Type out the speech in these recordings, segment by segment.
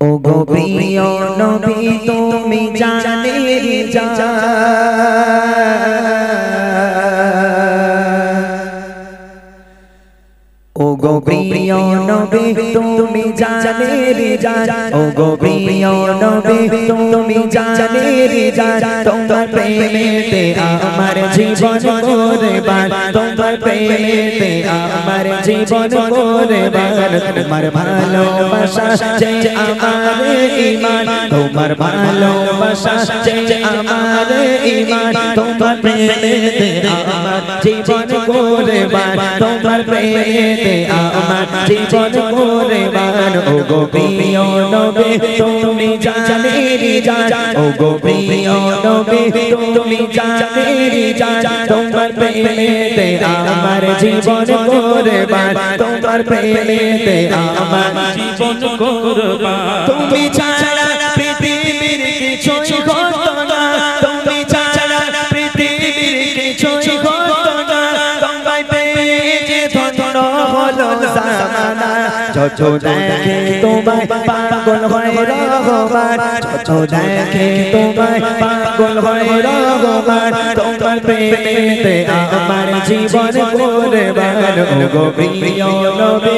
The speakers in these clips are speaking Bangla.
ও গো প্রিয় নবী তুমি জানের জান ও গো প্রিয় নবী তুমি জানের জান ও গো প্রিয় নবী তুমি জানের জান তোমার প্রেমেতে আমার জীবন কুরবান তোমার প্রেমেতে আমার জীবন কুরবান তোমার ভালোবাসা যে আমার ঈমান তোমার ভালোবাসা যে আমার ঈমান তোমার প্রেমেতে আমার জীবন কুরবান তোমার প্রেমেতে আমার জীবন কুরবান ও গো প্রিয় নবী তুমি জানের জান ও গো প্রিয় নবী তুমি জানের জান তোমার প্রেমেতে আমার জীবন কুরবান তোমার প্রেমেতে আমার জীবন কুরবান তুমি ছাড়া পৃথিবীর কিছুই হতো না তুমি ছাড়া পৃথিবীর কিছুই হতো না তোমায় পেয়ে যে ধন্য হলো জামানা যত দেখে তোমায় পাগল হয় রহমান যত দেখে তোমায় পাগল হয় রহমান তোমার প্রেমেতে আমার জীবন কুরবান ও গো প্রিয় নবী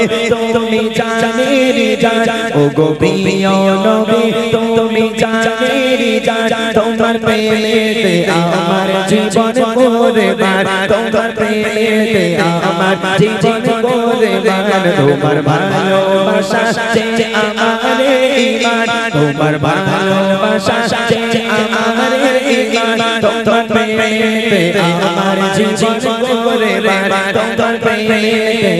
তুমি জানের জান ও গো প্রিয় নবী তুমি জানের জান তোমার প্রেমেতে আমার জীবন কুরবান তোমার প্রেমেতে আমার জীবন কুরবান তোমার ভালোবাসা যে আমার ঈমান তোমার ভালোবাসা যে আমার ঈমান তোমার প্রেমেতে আমার জীবন কুরবান তোমার প্রেমেতে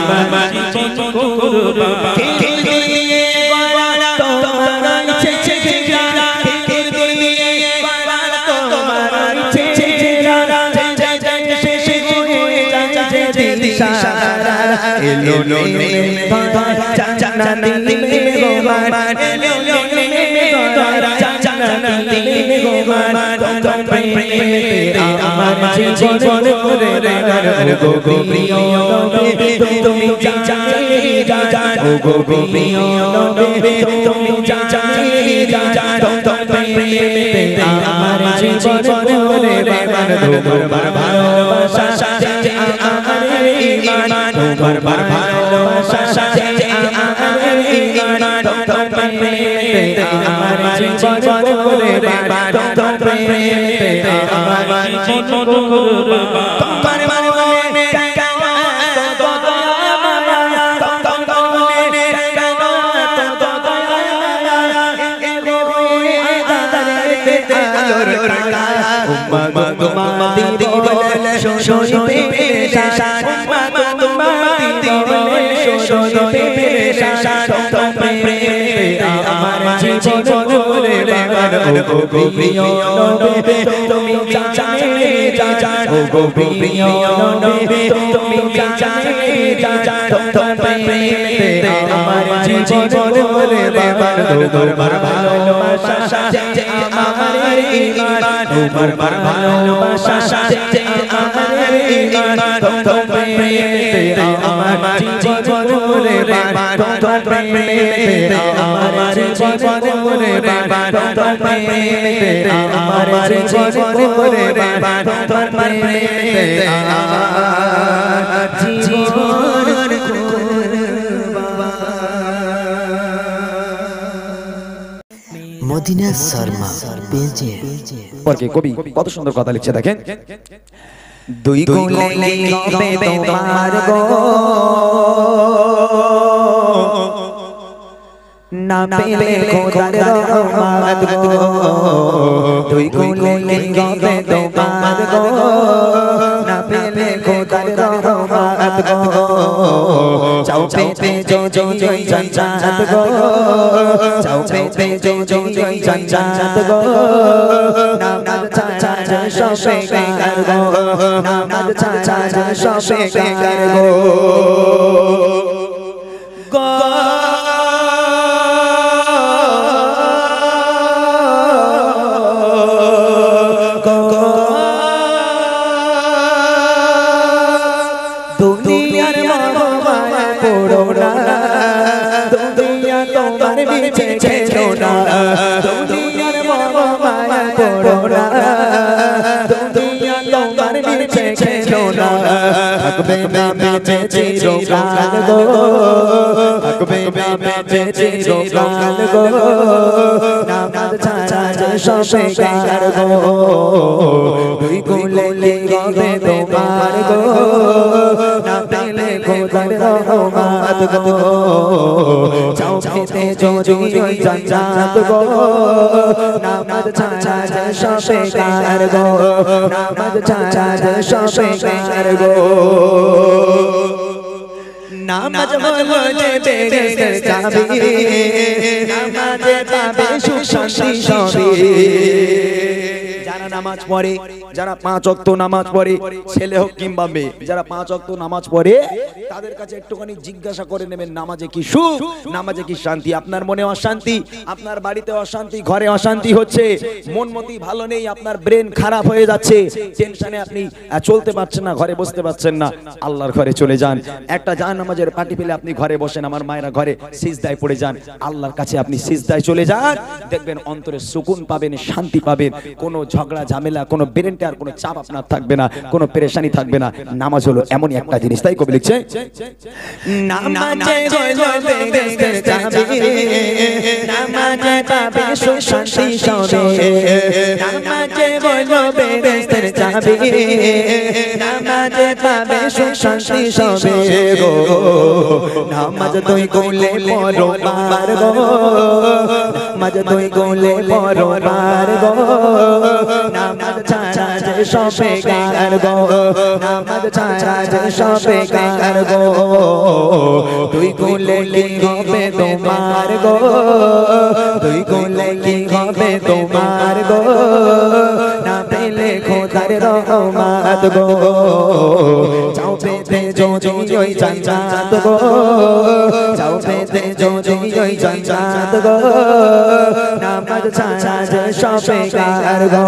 আমার জীবন কুরবান কে দিয়ে গলা তোমার চেহারা কে দিয়ে গলা তোমার চেহারা শেষ হয়ে যায় যে দিশারা এলো নে জান্নাতি মেহমান এলো নে জান্নাতি মেহমান তোমার প্রেমেতে আমার জীবন কুরবান ও গো প্রিয় নবী তুমি জানের জান ও গো প্রিয় নবী তুমি জানের জান তোমার প্রেমেতে আমার জীবন কুরবান তোমার ভালোবাসা যে আমার ঈমান তোমার ভালোবাসা যে আমার ঈমান তোমার প্রেমেতে আমার জীবন কুরবান তোমার প্রেমেতে আমার জীবন কুরবান তোমার মনে কেন তো দয়া মায়া তোমার মনে কেন তো দয়া এগো আদালতে আলোর টাকা উম্মা তোমাদি বলে শোষণে পেরেশান উম্মা তোমাদি বলে শোষণে পেরেশান তোমার প্রেমেতে আমার জীবন কুরবান ও গো প্রিয় নবী তুমি জানের জান ও গো প্রিয় নবী তুমি জানের জান তোমার প্রেমেতে আমার জীবন কুরবান তোমার ভালোবাসা যে আমার ঈমান তোমার ভালোবাসা যে আমার ঈমান তোমার প্রেমেতে আমার জীবন কুরবান তোমার প্রেমেতে আমার জীবন কুরবান তোমার প্রেমেতে আমার জীবন কুরবান তোমার প্রেমেতে আমার জীবন মদিনা শর্মা পেজে পরকে কবি কত সুন্দর কথা লিখছে দেখেন দুই কোলে নিবে তোমার গো না পেলে খোদার রহমত গো দুই কোলে নিবে তোমার গো না পেলে খোদার রহমত গো চাও পেতে জো জো জয় জান্নাত গো চাও পেতে জো জো জয় জান্নাত গো নাম চাচা সবে গার গো নাম চাচা সবে গার গো গো দুনিয়ার মায়া পড়ো না দুনিয়া তো তোমার মিছে খেলো না দুনিয়ার মায়া করো না দুনিয়া তোমার মিছে খেলো না থাকবে না বেঁচে চিরকাল গো থাকবে না বেঁচে চিরকাল গো নামাজ ছাড়া যে সব বেকার গো দুই কুলে লিখবে তোমার গো না পেলে খোদার রহমত গো যাও পেতে যদি ওই জান্নাত গো নামাজ ছাড়া যে সব বেকার গো নামাজ ছাড়া যে সব বেকার গো নামাজ হলো যে বেহেশতের চাবি নামাজে পাবে সুখ শান্তি সবই যারা নামাজ পড়ে যারা 5 ওয়াক্ত নামাজ পড়ে ছেলে হোক কিংবা মেয়ে যারা 5 ওয়াক্ত নামাজ পড়ে তাদের কাছে একটুখানি জিজ্ঞাসা করে নেবেন নামাজে কি সুখ নামাজে কি শান্তি আপনার মনে অশান্তি আপনার বাড়িতে অশান্তি ঘরে অশান্তি হচ্ছে মনমতি ভালো নেই আপনার ব্রেন খারাপ হয়ে যাচ্ছে টেনশনে আপনি চলতে পারছেন না ঘরে বসতে পারছেন না আল্লাহর ঘরে চলে যান একটা জানামাজের পার্টি পেলে আপনি ঘরে বসেন আমার মায়েরা ঘরে সিজদায় পড়ে যান আল্লাহর কাছে আপনি সিজদায় চলে যান দেখবেন অন্তরে সুকুন পাবেন শান্তি পাবেন কোনো ঝগড়া ঝামেলা কোনো ব্রেনটা আর কোনো চাপ আপনার থাকবে না কোনো পেরেশানি থাকবে না নামাজ হলো এমনই একটা জিনিস তাই কবি লিখছে নামাজে হলো বেহেশতের চাবি নামাজে পাবে সুখ শান্তি সবে নামাজে হলো বেহেশতের চাবি নামাজে পাবে সুখ শান্তি সবে গো নামাজ তুই কোলে পড়ো বার গো নামাজ তুই কোলে পড়ো বার গো নামাজ ছাড়া যে সব বেকার গো নামাজ ছাড়া যে সব বেকার গো তুই কোলে কি হবে তোমার গো তুই কোলে কি হবে তোমার গো না পেলে খোদার রহমত গো যাও পেতে যদি ওই জান্নাত গো যাও পেতে যদি ওই জান্নাত গো নামাজ ছাড়া যে সব বেকার গো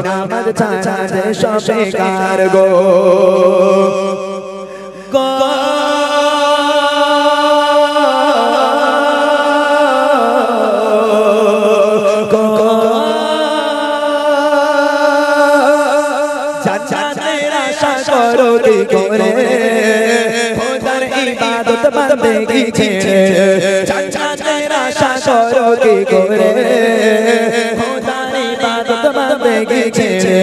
নামাজ ছাড়া যে সব বেকার গো জান্নাতের আশা করো কি করে খোদার ইবাদত বন্দেগি ছেড়ে জান্নাতের আশা করো কি করে খোদার ইবাদত বন্দেগি ছেড়ে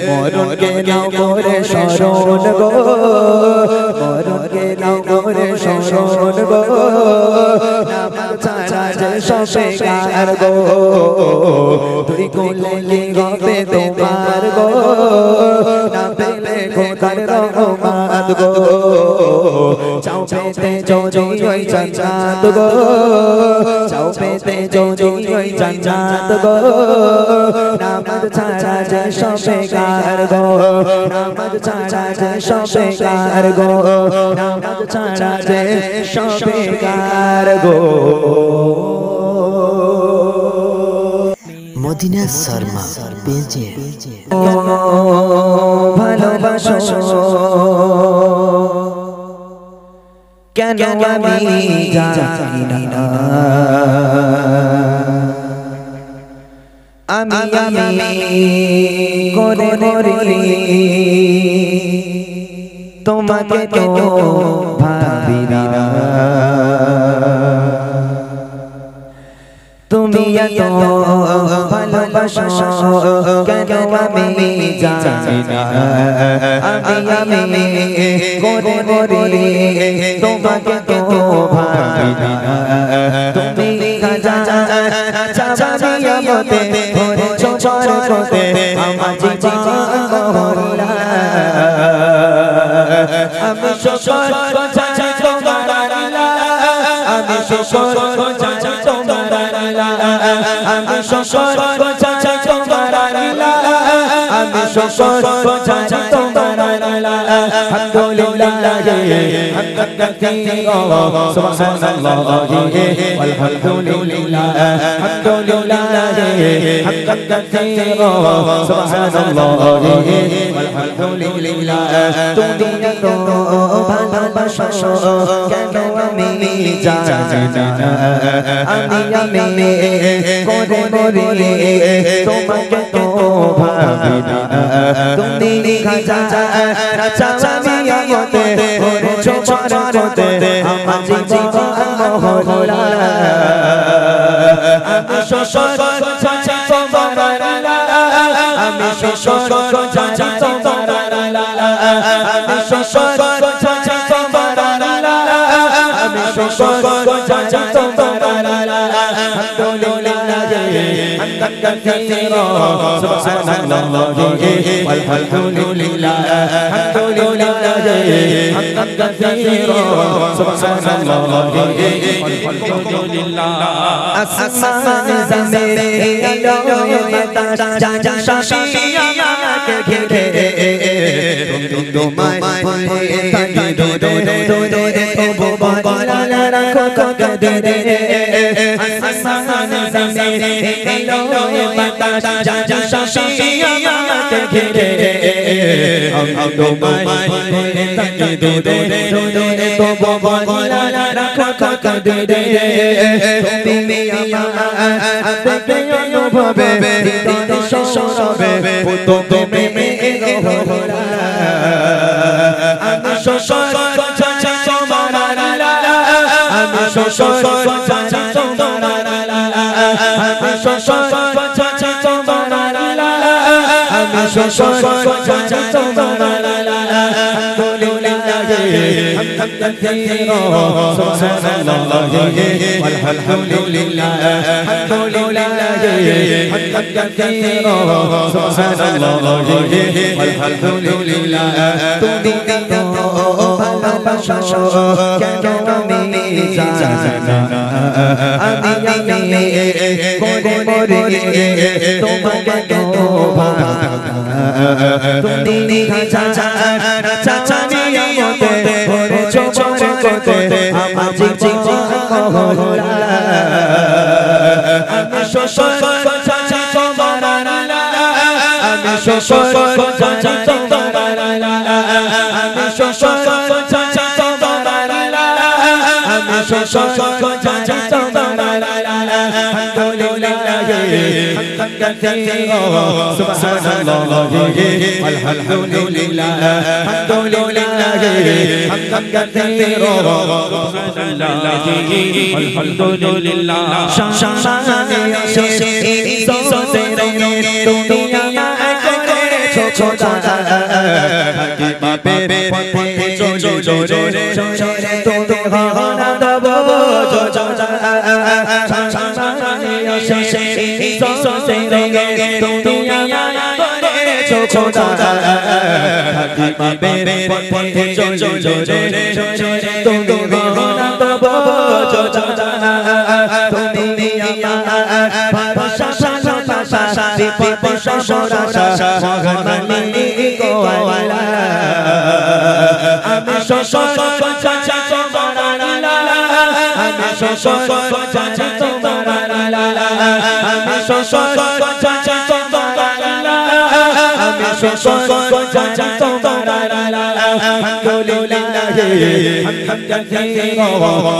মরণকে নাও করে শরণ গো মরণকে নাও করে শরণ গো নামাজ ছাড়া যে সব বেকার গো তুই কোলে কি হবে তোমার গো না পেলে খোদার রহমত গো চাও পেতে যদি ওই জান্নাত গো চাও পেতে যদি ওই জান্নাত গো নামাজ ছাড়া যে সব বেকার গো নামাজ ছাড়া যে সব বেকার গো নামাজ ছাড়া যে সব বেকার গো মদিনা শর্মা পেজে ভালোবাসো কেন আমি জানি না আমি করে মরি তোমাকে তো ভাবি না তুমি এত ভালোবাসো কেন আমি জানি না আমি করে মরি তোমাকে তো ভাবি না তুমি চাবি আমতে ভরে চোখতে আমার জীবন গহরা আমি শুকর চাই তোমার আল্লাহ আমি শুকর চাই তোমার আল্লাহ আমি শুকর চাই তোমার আল্লাহ আমি শুকর চাই তোমার আল্লাহ হামদুলিল্লাহ হামদান কাসীরা সুবহানাল্লাহি ওয়ালহামদুলিল্লাহ হামদুলিল্লাহ হামদান কাসীরা সুবহানাল্লাহি ওয়ালহামদুলিল্লাহ তুমি তো ভালোবাসো কেন আমি জানি না আমি করে করে তোমাকে তো ভাবি না তুমি খাজা চাচামিয়া মতে করেছো বরকতে আমার জীবন মহলা আমি শ্বশুর চাচা তোমার আমি শ্বশুর চাচা তোমার আমি শ্বশুর চাচা তোমার আমি শ্বশুর চাচা তোমার হামদান কাসীরা সুবহানাল্লাহি ওয়ালহামদুলিল্লাহ হামদান কাসীরা সুবহানাল্লাহি ওয়ালহামদুলিল্লাহ আসমান জমিনে আলো বাতাস যা শাশিয়া আমাকে ঘিরে তোমায় ভুলে থাকি দোদে তবু বলা রাখো কদরে আসমান জমিনে আলো বাতাস যা শাশিয়া আমাকে ঘিরে আমি তোমায় ভুলে থাকি দোদে তবু বলা রাখো কদরে তুমি আমার দেখে অনুভবে হৃদয় সরবে তুমি মেরা আমি শ্বশুর চাচা তোমার আমি শ্বশুর চাচা তোমার আমি শ্বশুর চাচা তোমার আমি শ্বশুর চাচা তোমার হামদান কাসীরা সুবহানাল্লাহি ওয়ালহামদুলিল্লাহ হামদান কাসীরা সুবহানাল্লাহি ওয়ালহামদুলিল্লাহ তুমি তো ভালোবাসো কেন আমি জানি না আমি করে করে তোমাকে তো ভাবি না তুমি চাচা চাচামিয়া মতে করেছো বরকতে আমার জীবন মহলা আমি শ্বশুর চাচা তোমার আমি শ্বশুর চাচা তোমার আমি শ্বশুর চাচা তোমার আমি শ্বশুর চাচা তোমার হামদান কাসীরা সুবহানাল্লাহি ওয়ালহামদুলিল্লাহ হামদান কাসীরা সুবহানাল্লাহি ওয়ালহামদুলিল্লাহ শানে শেষে সোসেরে তুমি আমায় করেছো খোদা হাকিমে পথে জোরে তুমি হনা দেব জোজা শানে শেষে সোসেরে তুমি আমায় করেছো খোদা হাকিমে পথে জোরে তুমি হনা দেব জোজা তুমি আমার ভাষা ভাষা বিপদ সরসা মহামানী গোয়ালা আমি শ্বশুর চাচা তোমার আমি শ্বশুর চাচা তোমার আমি শ্বশুর চাচা তোমার আমি শ্বশুর চাচা তোমার আলহামদুলিল্লাহ হামদান কাসীরা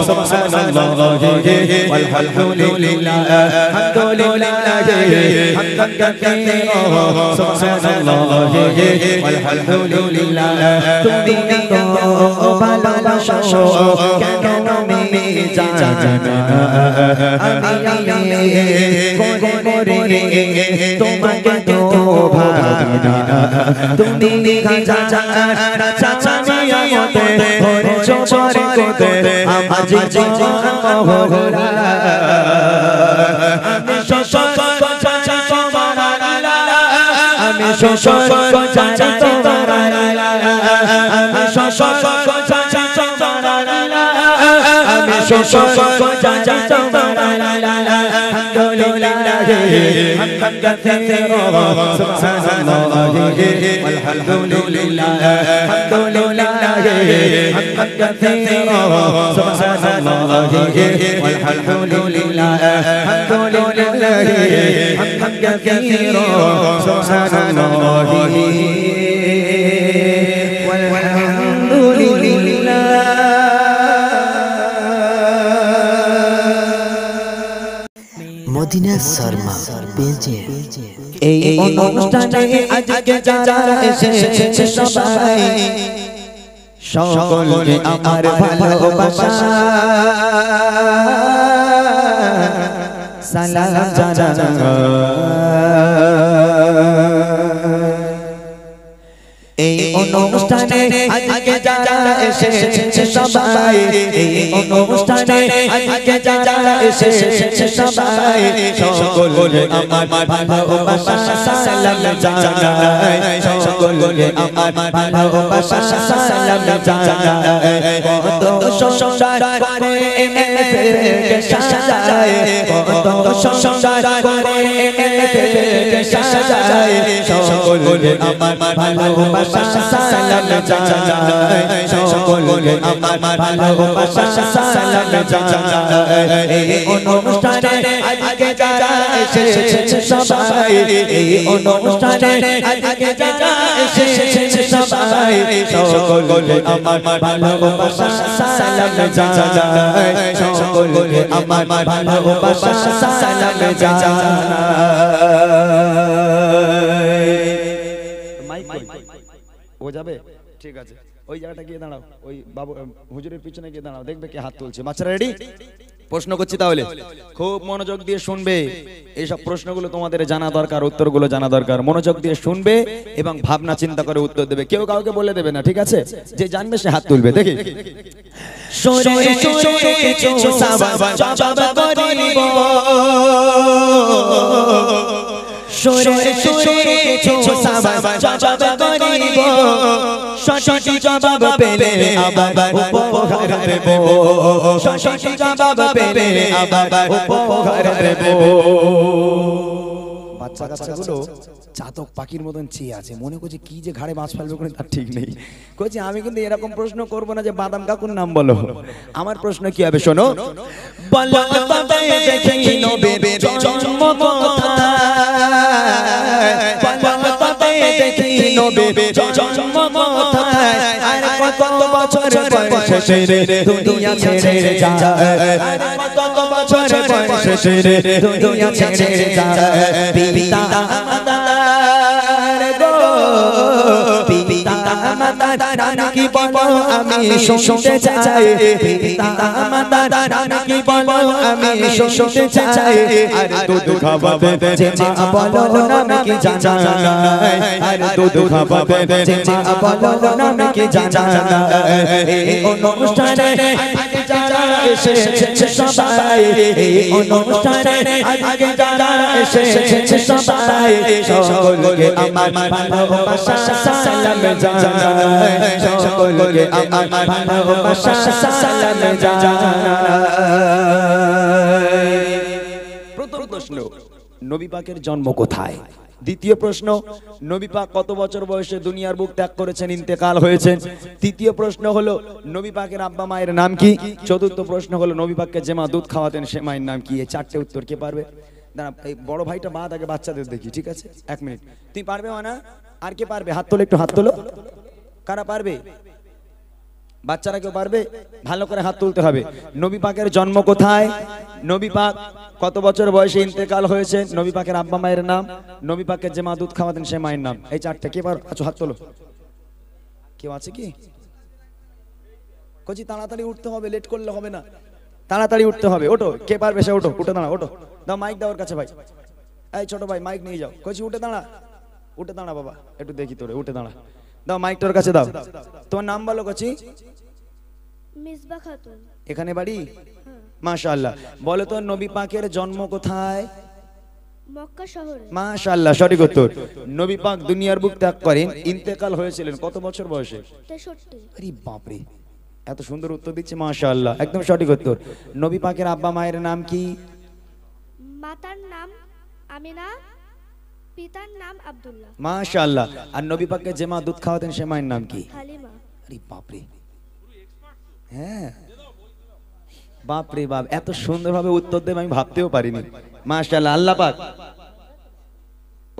সুবহানাল্লাহি ওয়ালহামদুলিল্লাহ হামদান কাসীরা সুবহানাল্লাহি ওয়ালহামদুলিল্লাহ তুমি তো ভালোবাসো কেন আমি জানি না আমি করে করে তোমাকে তো ভাবি না তুমি খাজা চাচামিয়া মতে করেছো বরকতে আমার জীবন মহলা আমি শ্বশুর চাচা তোমার আমি শ্বশুর চাচা তোমার আমি শ্বশুর চাচা তোমার আমি শুকর জানি তোমার আলহামদুলিল্লাহ হামদান কাসীরা সুবহানাল্লাহ আলহামদুলিল্লাহ হামদুলিল্লাহ হামদান কাসীরা সুবহানাল্লাহ আলহামদুলিল্লাহ হামদুলিল্লাহ হামদান কাসীরা সুবহানাল্লাহ মদিনা শর্মা পেজে এই অনুষ্ঠানে আজকে যারা এসেছে সবাই সকলকে আমার ভালোবাসা সালাম এই অনুষ্ঠানে আজকে যারা এসেছে সবাই এই অনুষ্ঠানে আজকে যারা এসেছে সবাই সকলকে আমার ভালোবাসা সালাম জানাই সকলকে আমার ভালোবাসা সালাম জানাই কত সুন্দর করে মেঘকে সাজায় কত সুন্দর করে মেঘকে সাজায় সকলকে আমার ভালোবাসা সালাম জানাই সকলকে আমার ভালোবাসা সালাম জানাই এই অনুষ্ঠানে আজকে যারা এসেছে সবাই এই অনুষ্ঠানে আজকে যারা এসেছে সবাই সকলকে আমার ভালোবাসা সালাম জানাই সকলকে আমার ভালোবাসা সালাম জানাই ও যাবে ঠিক আছে ওই জায়গাটা গিয়ে দাঁড়াও ওই বাবু হুজুরের পিছনে গিয়ে দাঁড়াও দেখবে কে হাত তুলছে বাচ্চারা রেডি প্রশ্ন করছি তাহলে খুব মনোযোগ দিয়ে শুনবে এইসব প্রশ্নগুলো তোমাদের জানা দরকার উত্তরগুলো জানা দরকার মনোযোগ দিয়ে শুনবে এবং ভাবনা চিন্তা করে উত্তর দেবে কেউ কাউকে বলে দেবে না ঠিক আছে যে জানবে সে হাত তুলবে দেখি সরে সরে কিছু জবাব করিব সরে সরে কিছু জবাব করিব সঠিক জবাব পেলে আবার উপহার দেব সঠিক জবাব পেলে আবার উপহার দেব বাচ্চা কাচ্চাগুলো চাতক পাখির মতন চেয়ে আছে মনে করছে কি যে ঘাড়ে মাছ ফেলবে কোনো তার ঠিক নেই কইছে আমি কিন্তু এরকম প্রশ্ন করব না যে বাদাম কাকুর নাম বলো আমার প্রশ্ন কি হবে শোনো বলো তবে দেখি নবীর জন্ম কোথায় বলো তবে দেখি নবীর জন্ম কোথায় আর কত বছর বয়সে দুনিয়া ছেড়ে যায় আর কত বছর বয়সে দুনিয়া ছেড়ে যায় পিতা মাতার গো পিতা মাতার নাকি বলো আমি শুনতে চাই পিতা মাতার নাকি বলো আমি শুনতে চাই আর দুধ খাওয়াবে যে মা বলো নাকি জানাই আর দুধ খাওয়াবে যে মা বলো নাকি জানাই এই অনুষ্ঠানে আজকে যারা এসেছে সবাই এই অনুষ্ঠানে আজকে যারা এসেছে সবাই সকলকে আমার ভালোবাসা সালাম জানাই সকলকে আমার ভালোবাসা সালাম জানাই প্রথম প্রশ্ন নবী পাকের জন্ম কোথায় দ্বিতীয় প্রশ্ন নবী পাক কত বছর বয়সে দুনিয়ার বুক ত্যাগ করেছেন ইন্তেকাল হয়েছেন তৃতীয় প্রশ্ন হলো নবী পাকের আব্বা মায়ের নাম কি চতুর্থ প্রশ্ন হলো নবী পাককে যে মা দুধ খাওয়াতেন সে মায়ের নাম কি এই চারটে উত্তর কে পারবে দাঁড়া এই বড় ভাইটা বাদ আগে বাচ্চাদের দেখি ঠিক আছে 1 মিনিট তুমি পারবে না আর কে পারবে হাত তোলো একটু হাত তোলো কারা পারবে বাচ্চারা কেউ পারবে ভালো করে হাত তুলতে হবে নবী পাকের জন্ম কোথায় নবী পাক কত বছর বয়সে ইন্তেকাল হয়েছে নবী পাকের আব্বা মায়ের নাম নবী পাকের যে মা দুধ খাওয়াতেন সে মায়ের নাম এই চারটে কে পার আচ্ছা হাত তোলো কেউ আছে কি কচি তাড়াতাড়ি উঠতে হবে লেট করলে হবে না তাড়াতাড়ি উঠতে হবে ওঠো কে পারবে সে ওঠো উঠে দাঁড়া ওঠো দাও মাইক দাও ওর কাছে ভাই এই ছোট ভাই মাইক নিয়ে যাও কচি উঠে দাঁড়া বাবা একটু দেখি তোরে উঠে দাঁড়া দাও মাইক তোর কাছে দাও তোমার নাম বলো কচি মিসবা খাতুন এখানে বাড়ি মাশাআল্লাহ বলো তো নবী পাকের জন্ম কোথায় মক্কা শহরে মাশাআল্লাহ সঠিক উত্তর নবী পাক দুনিয়ার বুক ত্যাগ করেন ইন্তেকাল হয়েছিলেন কত বছর বয়সে 63 আরে বাপ রে এত সুন্দর উত্তর দিচ্ছে মাশাআল্লাহ, একদম সঠিক উত্তর। নবী পাকের আব্বা মায়ের নাম কি? মাতার নাম আমিনা, পিতার নাম আব্দুল্লাহ। মাশাআল্লাহ। আর নবী পাককে যে মা দুধ খাওয়াতেন সে মায়ের নাম কি? হালিমা। আরে বাপরে, হ্যাঁ বাপরে বাপ, এত সুন্দরভাবে উত্তর দেবে আমি ভাবতেও পারিনি। মাশাআল্লাহ। আল্লাহ পাক,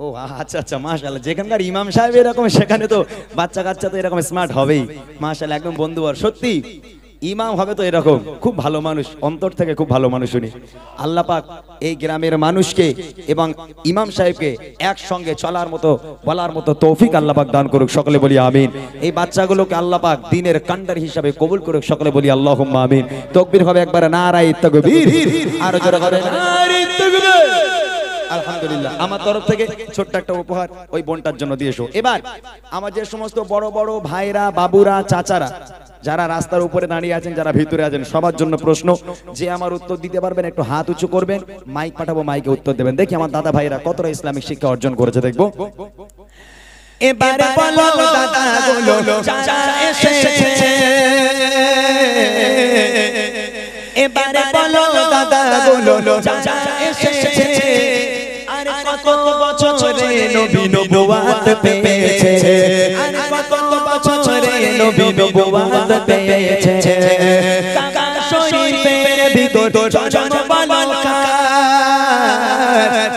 ও আচ্ছা আচ্ছা, মাশাআল্লাহ। যেখানকার ইমাম সাহেব এরকম, সেখানে তো বাচ্চা কাচ্চা তো এরকম স্মার্ট হবেই। মাশাআল্লাহ, একদম বন্ধুবর। সত্যি ইমাম হবে তো এরকম, খুব ভালো মানুষ, অন্তর থেকে খুব ভালো মানুষ উনি। আল্লাহ পাক এই গ্রামের মানুষকে এবং ইমাম সাহেবকে একসঙ্গে চলার মতো, বলার মতো তৌফিক আল্লাহ পাক দান করুক, সকলে বলি আমিন। এই বাচ্চাগুলোকে আল্লাহ পাক দ্বীনের কান্ডার হিসাবে কবুল করুক, সকলে বলি আল্লাহুম্মা আমিন। তাকবীর হবে একবার, নারায়ে তাকবীর, আর জোরে হবে নারায়ে তাকবীর। আলহামদুলিল্লাহ, আমার তরফ থেকে ছোট্ট একটা উপহার ওই বোনটার জন্য দিয়ে এসো। এবার আমার যে সমস্ত বড় বড় ভাইরা, বাবুরা, চাচারা যারা রাস্তার উপরে দাঁড়িয়ে আছেন, যারা ভিতরে আছেন, সবার জন্য প্রশ্ন, যে আমার উত্তর দিতে পারবেন একটু হাত উঁচু করবেন, মাইক পাঠাবো, মাইকে উত্তর দেবেন। দেখি আমার দাদা ভাইরা কতটা ইসলামিক শিক্ষা অর্জন করেছে, দেখবো। এবারে বলো দাদাগুলো যারা এসেছে, এবারে বলো দাদাগুলো যারা এসেছে, আর কত বছরে নবী নবুয়াত পেয়েছে, আর কত বছরে নবী নবুয়াত পেয়েছে। কাকা শরীফের ভিতর জন্ম বালকার,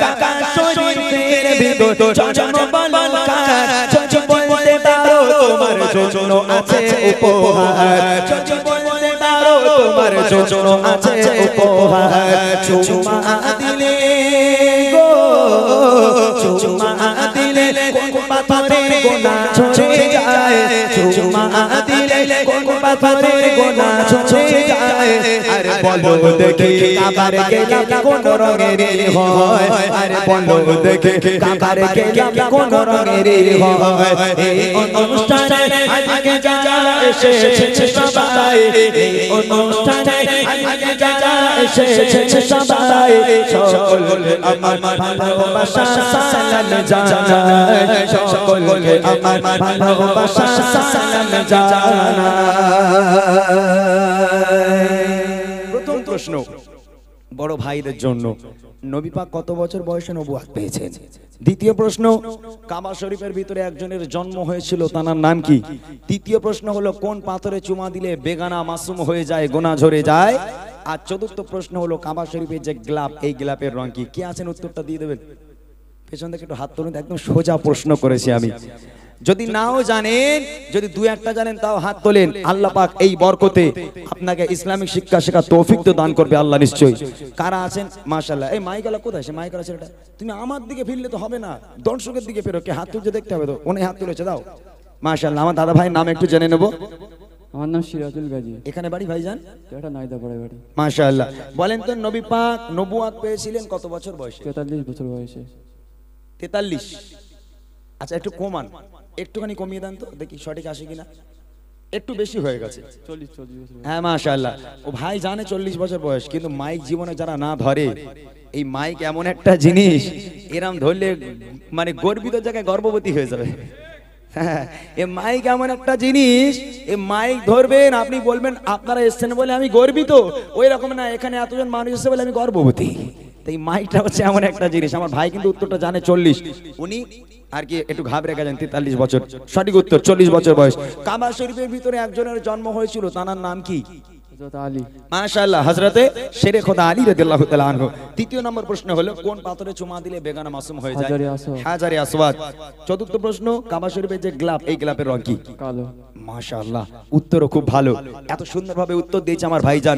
কাকা শরীফের ভিতর জন্ম বালকার। যদি বলতে পারো তোমার জন্য আছে উপহার, যদি বলতে পারো তোমার জন্য আছে উপহার। চুমা দিলে গো, চুমা দিলে কোন পাথরের গোনা ঝরে যায়, চুমা দিলে কোন পাথরের গোনা ঝরে যায়। আরে বলো দেখি কাবার গেলাম কোন রঙের হয়, আরে বলো দেখি কাবার গেলাম কোন রঙের হয়। এই অনুষ্ঠানে আজকে যারা এসেছে সবাই, এই অনুষ্ঠানে আজকে যারা এসেছে সবাই, সকলকে আমার ভালোবাসা সালাম জানাই, সকলকে আমার ভালোবাসা সালাম জানাই। প্রথম প্রশ্ন বড় ভাইদের জন্য, নবী পাক কত বছর বয়সে নবুয়ত পেয়েছেন? দ্বিতীয় প্রশ্ন, কাবা শরীফের ভিতরে একজনের জন্ম হয়েছিল, তার নাম কি? তৃতীয় প্রশ্ন হলো কোন পাথরে চুমা দিলে বেগানা মাসুম হয়ে যায়, গোনা ঝরে যায়? আর চতুর্থ প্রশ্ন হলো কাবা শরীফের যে গ্লাব, এই গ্লাবের রং কি? কে আছেন উত্তরটা দিয়ে দেবেন? পেছন থেকে একটু হাত তুলুন, একদম সোজা প্রশ্ন করেছি আমি। যদি নাও জানেন, যদি দুই একটা জানেন তাও হাত তোলেন। আল্লাহ পাক এই বরকতে আপনাকে ইসলামিক শিক্ষা শেখা তৌফিক তো দান করবে আল্লাহ নিশ্চয়ই। কারা আছেন? মাশাআল্লাহ। এই মাইকালা কোথায়? সে মাইকালা ছেলেটা, তুমি আমার দিকে ফিরলে তো হবে না, দর্শকের দিকে ফেরো। কে হাত তুলছে দেখতে হবে তো, উনি হাত তুলেছে, দাও। মাশাআল্লাহ। আমার দাদা ভাইয়ের নাম একটু জেনে নেব। আমার নাম সিরাজুল গাজী। এখানে বাড়ি ভাইজান? এটা নাইদাপাড়ায় বাড়ি। মাশাআল্লাহ। বলেন তো নবী পাক নবুয়ত পেয়েছিলেন কত বছর বয়সে? 43 বছর বয়সে। 43? আচ্ছা একটু কমান, একটুখানি কমিয়ে দেন তো দেখি সঠিক আসে কিনা। একটু বেশি হয়ে গেছে, 40 বছর। হ্যাঁ মাশাআল্লাহ। ও ভাই জানে 40 বছর বয়স, কিন্তু মাইক জীবনে যারা না ধরে, এই মাইক এমন একটা জিনিস, এরম ধরলে মানে গর্বিত জায়গায় গর্ভবতী হয়ে যাবে। হ্যাঁ, এ মাইক এমন একটা জিনিস, এ মাইক ধরবেন, আপনি বলবেন আপনারা এসছেন বলে আমি গর্বিত, ওই রকম না, এখানে এতজন মানুষ এসেছে বলে আমি গর্ভবতী। এই মাইকটা হচ্ছে এমন একটা জিনিস। আমার ভাই কিন্তু উত্তরটা জানে 40, উনি আর কি একটু ঘাবড়ে গেছেন। 43 বছর সঠিক উত্তর, 40 বছর বয়স। কাবা শরীফের ভিতরে একজনের জন্ম হয়েছিল, তার নাম কি? হযরত আলী। মাশাআল্লাহ, হযরতে শেরে খোদা আলী রাদিয়াল্লাহু তাআলা আনহু। তৃতীয় নম্বর প্রশ্ন হলো কোন পাথরে চুমা দিলে বেগানা মাসুম হয়ে যায়? হাজারে আসওয়াদ। চতুর্থ প্রশ্ন, কাবা শরীফের যে গ্লাব, এই গ্লাবের রং কি? কালো। মাশাআল্লাহ, উত্তরও খুব ভালো। এত সুন্দরভাবে উত্তর দিয়েছে আমার ভাইজান।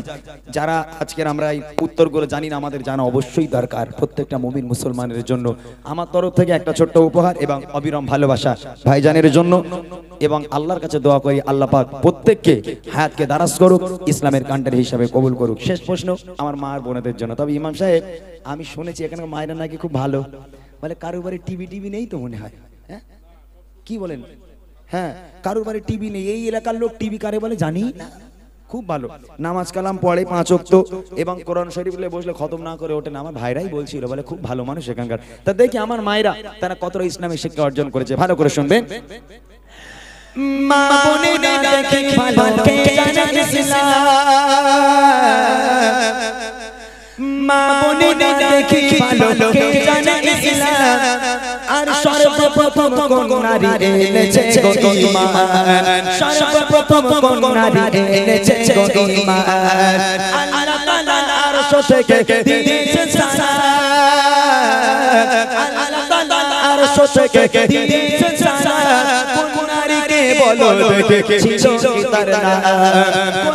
যারা আজকের আমরা এই উত্তরগুলো জানি না, আমাদের জানা অবশ্যই দরকার প্রত্যেকটা মুমিন মুসলমানের জন্য। আমার তরফ থেকে একটা ছোট্ট উপহার এবং অবিরাম ভালোবাসা ভাইজানের জন্য, এবং আল্লাহর কাছে দোয়া করি আল্লাহ পাক প্রত্যেককে হায়াতকে দারাজ করুক, ইসলামের কান্ডারি হিসাবে কবুল করুক। শেষ প্রশ্ন আমার মা আর বোনেদের জন্য। তবে ইমাম সাহেব, আমি শুনেছি এখানে মায়েরা নাকি খুব ভালো, বলে কারোর বাড়ি টিভি নেই তো মনে হয়, হ্যাঁ কি বলেন? হ্যাঁ, কারোর বাড়ি টিভি নেই। এই এলাকার লোক টিভি কারে বলে জানি না। খুব ভালো, নামাজ কালাম পড়ে 5 ওয়াক্ত, এবং কোরআন শরীফ বসলে খতম না করে ওঠে না। আমার ভাইরাই বলছিল, বলে খুব ভালো মানুষ এখানকার। তা দেখি আমার মায়েরা তারা কতটা ইসলামের শিক্ষা অর্জন করেছে, ভালো করে শুনবেন। মা বোনেরা দেখে ভালো কে জানে ইসলাম, মা বোনেরা দেখে ভালো কে জানে ইসলাম, আর সর্বপ্রথম কোন নারী এনেছে গো ঈমান, সর্বপ্রথম কোন নারী এনেছে গো ঈমান, আল্লাহ তাআলা আরশ থেকে দিয়েছেন সালাম, আল্লাহ তাআলা আরশ থেকে দিয়েছেন সালাম, কোন নারীকে বলো দেখে ছিল কি তার নাম,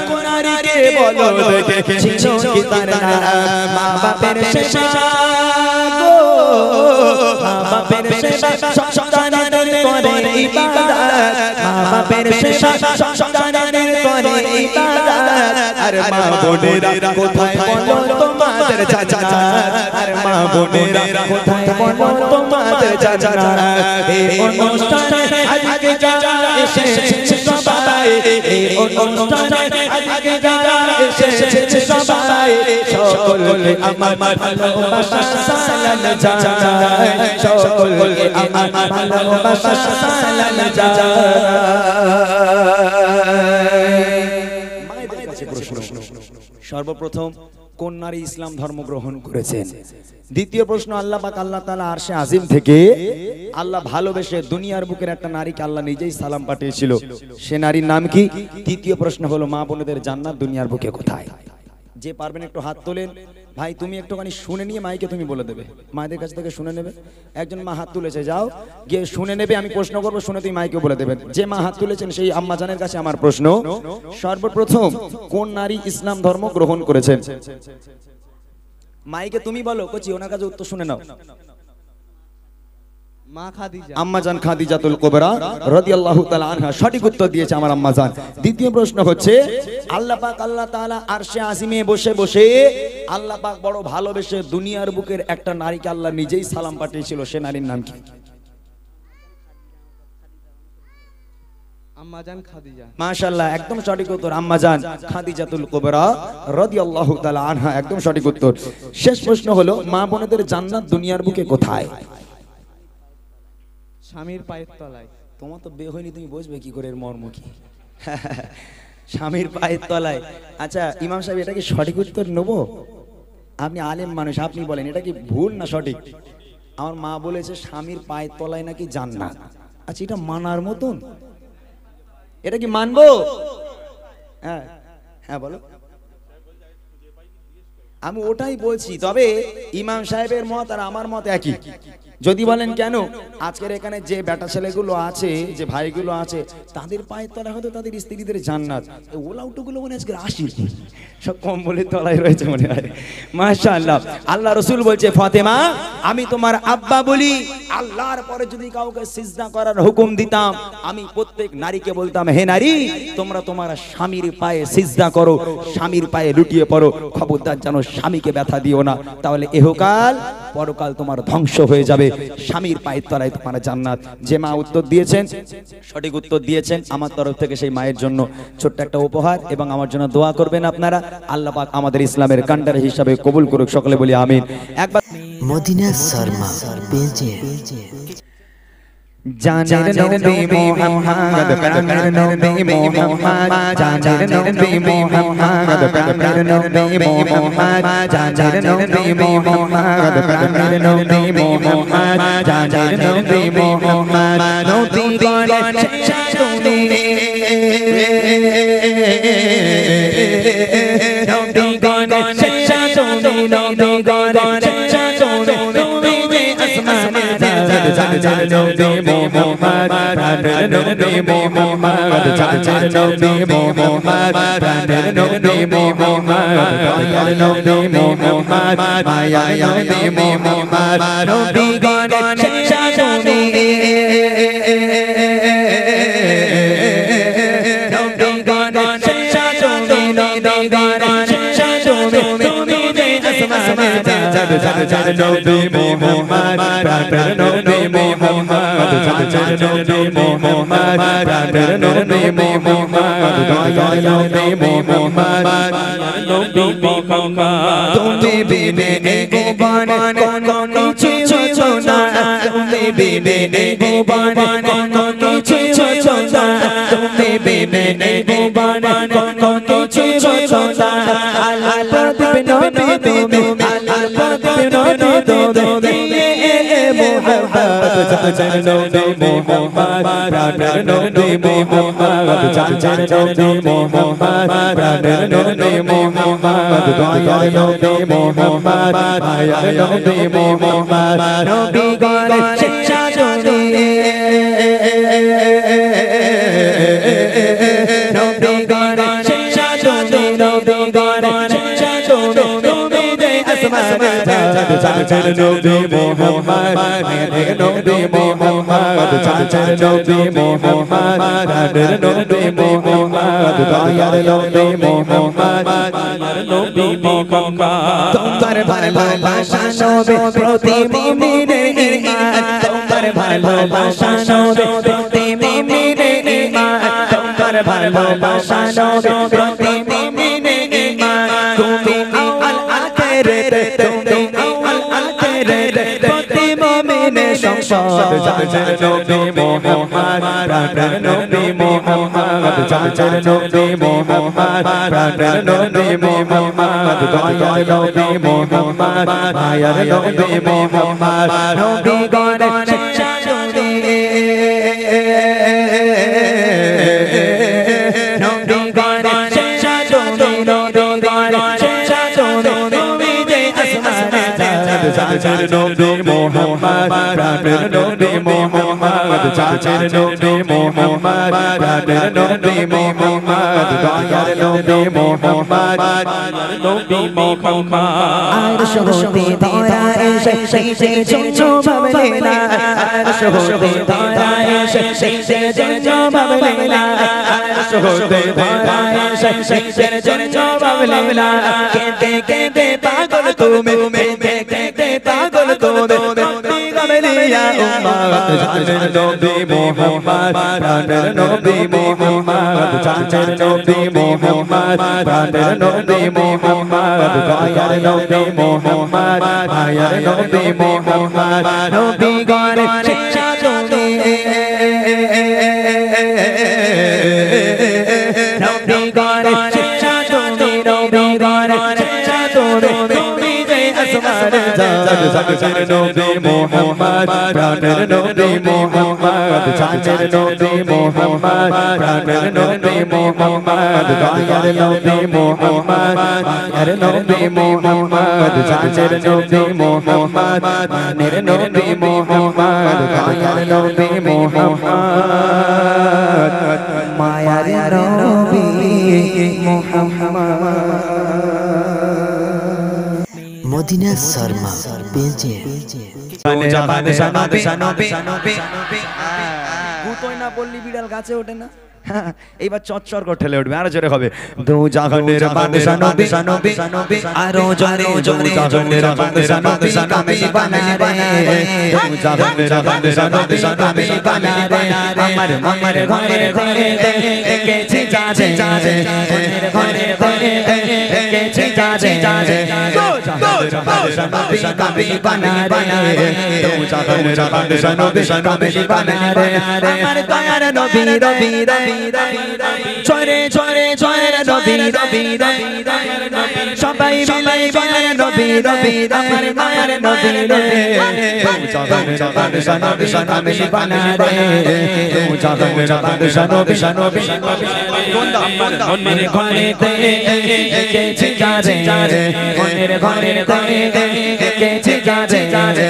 কোন নারীকে বলো দেখে ছিল কি তার নাম, মা বাপের সেবা গো, মা বাপের সেবা সন্তানের করে ইবাদত, মা বাপের সেবা সন্তানের করে ইবাদত, আর মা বোনেরা কোথায় বলো তোমাদের জান্নাত, আর মা বোনেরা কোথায় বলো তোমাদের জান্নাত, এই অনুষ্ঠানে আজকে যারা এসেছে সবাই, এই অনুষ্ঠানে আজকে যারা এসেছে সবাই, সকলকে আমার ভালোবাসা সালাম জানাই, সকলকে আমার ভালোবাসা সালাম জানাই। মায়েদের কাছে প্রশ্ন, সর্বপ্রথম কোন নারী ইসলাম ধর্ম গ্রহণ করেছেন? দ্বিতীয় প্রশ্ন, আল্লাহ পাক আল্লাহ তাআলা আরশে আজিম থেকে আল্লাহ ভালোবেসে দুনিয়ার বুকের একটা নারীকে আল্লাহ নিজেই সালাম পাঠিয়েছিল, সে নারীর নাম কি? তৃতীয় প্রশ্ন হলো মা বোনেদের জান্নাত দুনিয়ার বুকে কোথায়? যে পারবেন একটু হাত তোলেন। ভাই তুমি একটুখানি শুনে নিয়ে মাইকে তুমি বলে দেবে, মায়েদের কাছ থেকে শুনে নেবে। একজন মা হাত তুলেছে, যাও গিয়ে শুনে নেবে, আমি প্রশ্ন করবো, শুনে তুমি মাইকে বলে দেবেন। যে মা হাত তুলেছেন সেই আম্মা জানের কাছে আমার প্রশ্ন, সর্বপ্রথম কোন নারী ইসলাম ধর্ম গ্রহণ করেছেন? মাইকে তুমি বলো, কচি ওনার কাছে উত্তর শুনে নাও। মা খাদিজা, আম্মা জান খাদিজাতুল কুবরা রাদিয়াল্লাহু তাআলা আনহা সঠিক উত্তর দিয়েছে আমার আম্মা জান। দ্বিতীয় প্রশ্ন হচ্ছে, আল্লাহ পাক আল্লাহ তাআলা আরশে আজিমে বসে বসে আল্লাহ পাক বড় ভালোবেসে দুনিয়ার বুকের একটা নারীকে আল্লাহ নিজেই সালাম পাঠিয়েছিল, সে নারীর নাম কি? আম্মা জান খাদিজা। মাশাআল্লাহ, একদম সঠিক উত্তর, আম্মা জান খাদিজাতুল কুবরা রাদিয়াল্লাহু তাআলা আনহা, একদম সঠিক উত্তর। শেষ প্রশ্ন হলো, মা বোনেদের জান্নাত দুনিয়ার বুকে কোথায়? স্বামীর পায়ের তলায়। তোমার তো বিয়ে হয়নি, তুমি বুঝবে কি করে এর মর্ম কি? স্বামীর পায়ের তলায়। আচ্ছা ইমাম সাহেব, এটা কি সঠিক উত্তর নেবো? আপনি আলেম মানুষ, আপনি বলেন এটা কি ভুল না সঠিক? আমার মা বলেছে স্বামীর পায়ের তলায় নাকি জান্নাত। আচ্ছা এটা মানার মতন? এটা কি মানবো? হ্যাঁ হ্যাঁ বলো। আমি ওটাই বলছি, তবে ইমাম সাহেবের মত আর আমার মত একই। যদি বলেন কেন, আজকের এখানে যে বেটা ছেলেগুলো আছে, যে ভাইগুলো আছে, তাদের পায়ের তলায় হয়তো তাদের স্ত্রীদের জান্নাত, ওলাউটুগুলো মনে আজকে 80 সব কম্বলের তলায় রয়েছে মনে হয়। মাশাআল্লাহ, আল্লাহ রাসূল বলছে, ফাতেমা আমি তোমার আব্বা বলি, আল্লাহর পরে যদি কাউকে সিজদা করার হুকুম দিতাম, আমি প্রত্যেক নারীকে বলতাম, হে নারী তোমরা তোমার স্বামীর পায়ে সিজদা করো, স্বামীর পায়ে লুটিয়ে পড়ো, খবরদার যেন স্বামীকে ব্যথা দিও না, তাহলে ইহকাল পরকাল তোমার ধ্বংস হয়ে যাবে, স্বামীর পায়ের তলায় তোমার জান্নাত। যে মা উত্তর দিয়েছেন, সঠিক উত্তর দিয়েছেন, আমার তরফ থেকে সেই মায়ের জন্য ছোট্ট একটা উপহার, এবং আমার জন্য দোয়া করবেন আপনারা। আল্লাহ পাক আমাদের ইসলামের কান্ডার হিসাবে কবুল করুক, সকলে বলি আমিন। একবার মদিনা শর্মা পেজে জানের নবী মুহাম্মদ, প্রাণের নবী মুহাম্মদ, জানের নবী মুহাম্মদ, প্রাণের নবী মুহাম্মদ, জানের নবী মুহাম্মদ, প্রাণের নবী মুহাম্মদ, জানের নবী মুহাম্মদ, নবী গণে তুমি, নবী গণে তুমি, নবী গণে তুমি, আসমানে জানের নবী মুহাম্মদ, প্রাণের নবী মুহাম্মদ, জানের নবী মুহাম্মদ, প্রাণের নবী মুহাম্মদ, দয়ার নবী মুহাম্মদ, মায়ার নবী মুহাম্মদ, নবী গণে তুমি, নবী গণে তুমি, নবী গণে তুমি, আসমানে জানের নবী মুহাম্মদ, প্রাণের নবী মুহাম্মদ, জানের নবী মুহাম্মদ, প্রাণের নবী মুহাম্মদ, দয়ার নবী মুহাম্মদ, নবী মুহাম্মদ, তুমি বিনে এই ভুবন কোনো কিছু না, তুমি বিনে এই ভুবন কোনো কিছু না, জমিনে নেই ভুবনে কোন কিছু খোদা আল্লাহ প্রদীপ নবী তুমি আল্লাহ প্রদীপ নবী তুমি মোহাম্মদ চাচার নবী মোহাম্মদ প্রাণের নবী মোহাম্মদ চাচার নবী মোহাম্মদ প্রাণের নবী মোহাম্মদ দয়ার নবী মোহাম্মদ মায়ার নবী মোহাম্মদ নবী গণ শিক্ষা জনি নবী গণ শিক্ষা জনি নবী গণ শিক্ষা জনি তুমি যে আসমানে চাচার নবী মোহাম্মদ মায়ার নবী মোহাম্মদ চাচার নবী মোহাম্মদ প্রাণের নবী মোহাম্মদ দয়ার নবী মোহাম্মদ মায়ার নবী মোহাম্মদ তোমার ভালোবাসা নবী প্রতি মুমিনের ঈমান তোমার ভালোবাসা নবী প্রতি মুমিনের ঈমান তোমার ভালোবাসা নবী প্রতি মুমিনের ঈমান তুমি আউয়াল আখিরাত তুমি আউয়াল আখিরাত প্রতি মুমিনের সংসদ চাচার নবী মোহাম্মদ প্রাণের নবী মোহাম্মদ চাচার নবী মোহাম্মদ প্রাণের নবী মোহাম্মদ দয়ার নবী মোহাম্মদ মায়ার নবী মোহাম্মদ নবী গণ শিক্ষা জনি নবী গণ শিক্ষা জনি নবী গণ শিক্ষা জনি তুমি যে আসমানে চাচার নবী মোহাম্মদ প্রাণের নবী মোহাম্মদ চাচার নবী মোহাম্মদ প্রাণের নবী মোহাম্মদ দয়ার নবী মোহাম্মদ মায়ার নবী মোহাম্মদ আরশ হতে ধরা এসে সেই ঝুমঝুমাবে না আরশ হতে ধরা এসে সেই ঝুমঝুমাবে না আরশ হতে ধরা এসে সেই ঝুমঝুমাবে না কেঁদে কেঁদে পাগল তুমি কেঁদে কেঁদে পাগল তুমি গমলিয়া উম্মত চাচার নবী মোহাম্মদ প্রাণের নবী মোহাম্মদ চাচার নবী মোহাম্মদ প্রাণের নবী মোহাম্মদ দয়ার নবী মোহাম্মদ মায়ার নবী মোহাম্মদ নবী গণ শিক্ষা জনি নবী গণ শিক্ষা জনি নবী গণ শিক্ষা জনি তুমি যে আসমানে চাচার নবী মোহাম্মদ প্রাণের নবী মোহাম্মদ চাচার নবী মোহাম্মদ প্রাণের নবী মোহাম্মদ দয়ার নবী মোহাম্মদ মায়ার নবী মোহাম্মদ চাচার নবী মোহাম্মদ প্রাণের নবী মোহাম্মদ দয়ার নবী মোহাম্মদ মায়ার নবী মোহাম্মদ মদিনা শর্মা পেজে গুতোই না বললি বিড়াল গাছে ওঠে না এইবার চচ্চর করে ঠেলে উঠবে আরো জোরে হবে দু জাহানের বাদশা নবী নবী আরো জোরে জোরে জাহানের বাদশা নবী কামিল বানা রে দু জাহানের বাদশা নবী বানা রে আমার মনের ঘরে ঘরে দেখেছি যাজে যাজে মনের ঘরে ঘরে দেখেছি যাজে যাজে দু জাহানের বাদশা নবী কামিল বানা রে দু জাহানের বাদশা নবী কামিল বানা রে আমার দয়ার নবী নবী চরে চরে চরে নবী নবী সবাই মিলে বলে নবী নবী আমার মায়ের নবী রে জাহানের বাদশা নবী কামিল বানা রে জাহানের বাদশা নবী মনের ঘরে দেখেছি যাজে যাজে মনের ঘরে দেখেছি যাজে যাজে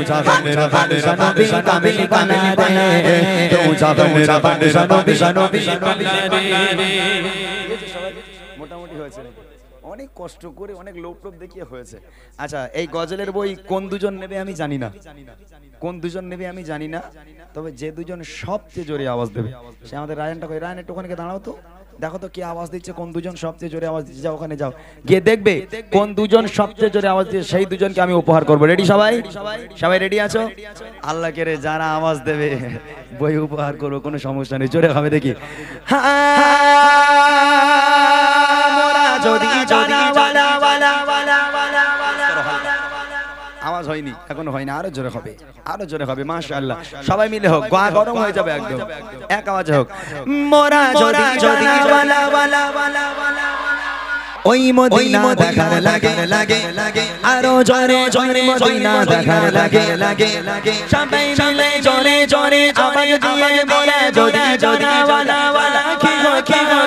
জাহানের বাদশা নবী কামিল বানা রে জাহানের বাদশা নবী মোটামুটি হয়েছে অনেক কষ্ট করে অনেক লোভ টোপ দেখিয়ে হয়েছে আচ্ছা এই গজলের বই কোন দুজন নেবে আমি জানি না কোন দুজন নেবে আমি জানি না তবে যে দুজন সবচেয়ে জোরে আওয়াজ দেবে সে আমাদের রায়নটা কই রায়ন একটু ওখানে দাঁড়াও তো দেখো তো কি আওয়াজ দিচ্ছে কোন দুজন সবচেয়ে জোরে আওয়াজ দিচ্ছে যাও ওখানে যাও গিয়ে দেখবে কোন দুজন সবচেয়ে জোরে আওয়াজ দিচ্ছে সেই দুজনকে আমি উপহার করব রেডি সবাই সবাই রেডি আছো আল্লাহকে রে যারা আওয়াজ দেবে বই উপহার করব কোনো সমস্যা নেই জোরে হবে দেখি মোরা যদি জানা ওয়ালা ওয়ালা ওয়ালা ওয়ালা আওয়াজ হয়নি, এখনো হয়নি, আরো জোরে হবে, আরো জোরে হবে। মাশাআল্লাহ, সবাই মিলে হোক, গা গরম হয়ে যাবে একদম, এক আওয়াজে হোক। মোরা যদি যদি ওয়ালা ওয়ালা ওয়ালা ওয়ালা ওই মদিনা দেখার লাগে লাগে লাগে, আরো জোরে জোরে মদিনা দেখার লাগে লাগে লাগে, সবাই মিলে জোরে জোরে আওয়াজ দিয়ে মোরা যদি যদি ওয়ালা ওয়ালা কি গো কি গো,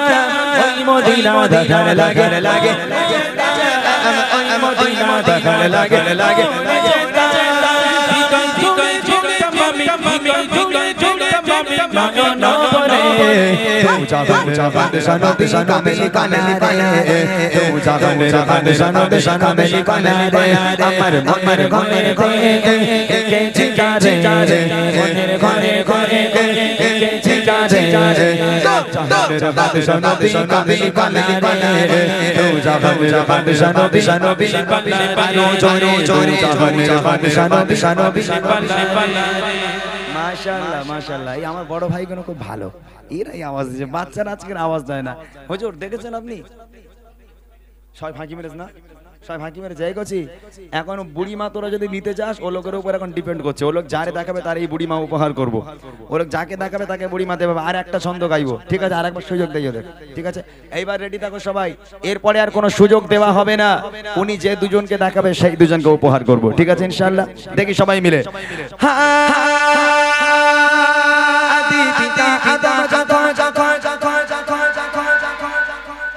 ওই মদিনা দেখার লাগে লাগে, ওই মদিনা দেখার লাগে লাগে। মাশাআল্লাহ মাশাআল্লাহ, এই আমার বড় ভাই গুলো খুব ভালো, এরাই আওয়াজ দিচ্ছে, বাচ্চারা আজকের আওয়াজ দেয় না। হুজুর দেখেছেন আপনি ছয় ফাঁকি মেরেছ না, ছয় ফাঁকি মেরে যাই করছি। এখন বুড়ি মা তোরা যদি নিতে যাস, ও লোকের উপর এখন ডিপেন্ড করছে, ও লোক যারে দেখাবে তার এই বুড়ি মা উপহার করবো, ও লোক যাকে দেখাবে তাকে বুড়ি মা দেবে। আর একটা ছন্দ গাইবো, ঠিক আছে, আর একবার সুযোগ দেই ওদের, ঠিক আছে? এইবার রেডি থাকো সবাই, এরপরে আর কোনো সুযোগ দেওয়া হবে না, উনি যে দুজনকে দেখাবে সেই দুজনকে উপহার করবো, ঠিক আছে ইনশাআল্লাহ? দেখি সবাই মিলে।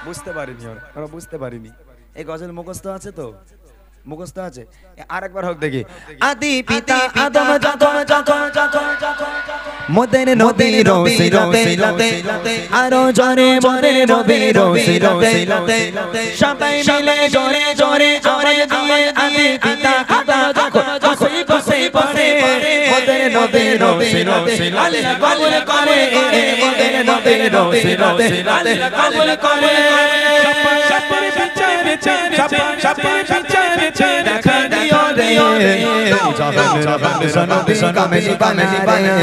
বুঝতে পারিনি ওরা, বুঝতে পারিনি। এই গজল মুখস্থ আছে তো, মুখস্থ আছে, আরেকবার হোক দেখি। আদি পিতা আদম যখন যখন যখন মোদের নবী রসিলাতে, আরো জোরে মোদের নবী রসিলাতে, সবাই মিলে জোরে জোরে আওয়াজ দিয়ে আদি পিতা আদম যখন বসে বসে বসে মোদের নবী রসিলাতে, আল্লাহ কবুল করে মোদের নবী রসিলাতে, আল্লাহ কবুল করে। সবার বিচারে চারে সবার বিচারে চারে দেখা দিও রে, জাহান জাহান কামেলি কামেলি বানে,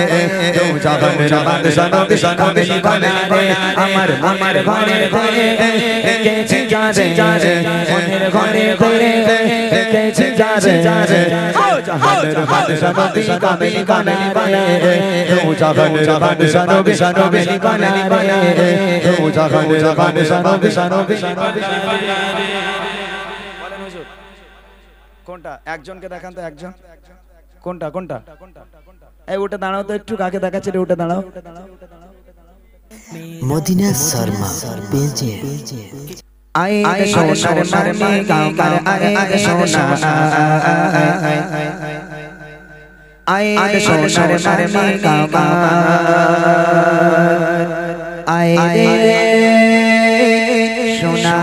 জাহান জাহান কামেলি বানে, আমার আমার ঘরে ঘরে কেছে যারে যারে, মনের ঘরে ঘরে কেছে যারে যারে, জাহান জাহান কামেলি কামেলি বানে, জাহান জাহান কামেলি বানে, জাহান জাহান কোনটা? একজনকে দেখান তো, একজন কোনটা কোনটা? এই ওটা দাঁড়াও তো একটু, কাকে দেখাচ্ছে রে, ওটা দাঁড়াও। মদিনা শর্মা পেজে আয় সোনার মারমে কামার, আয় সোনা আয় সোনার মারমে কামার, আয় রে সোনা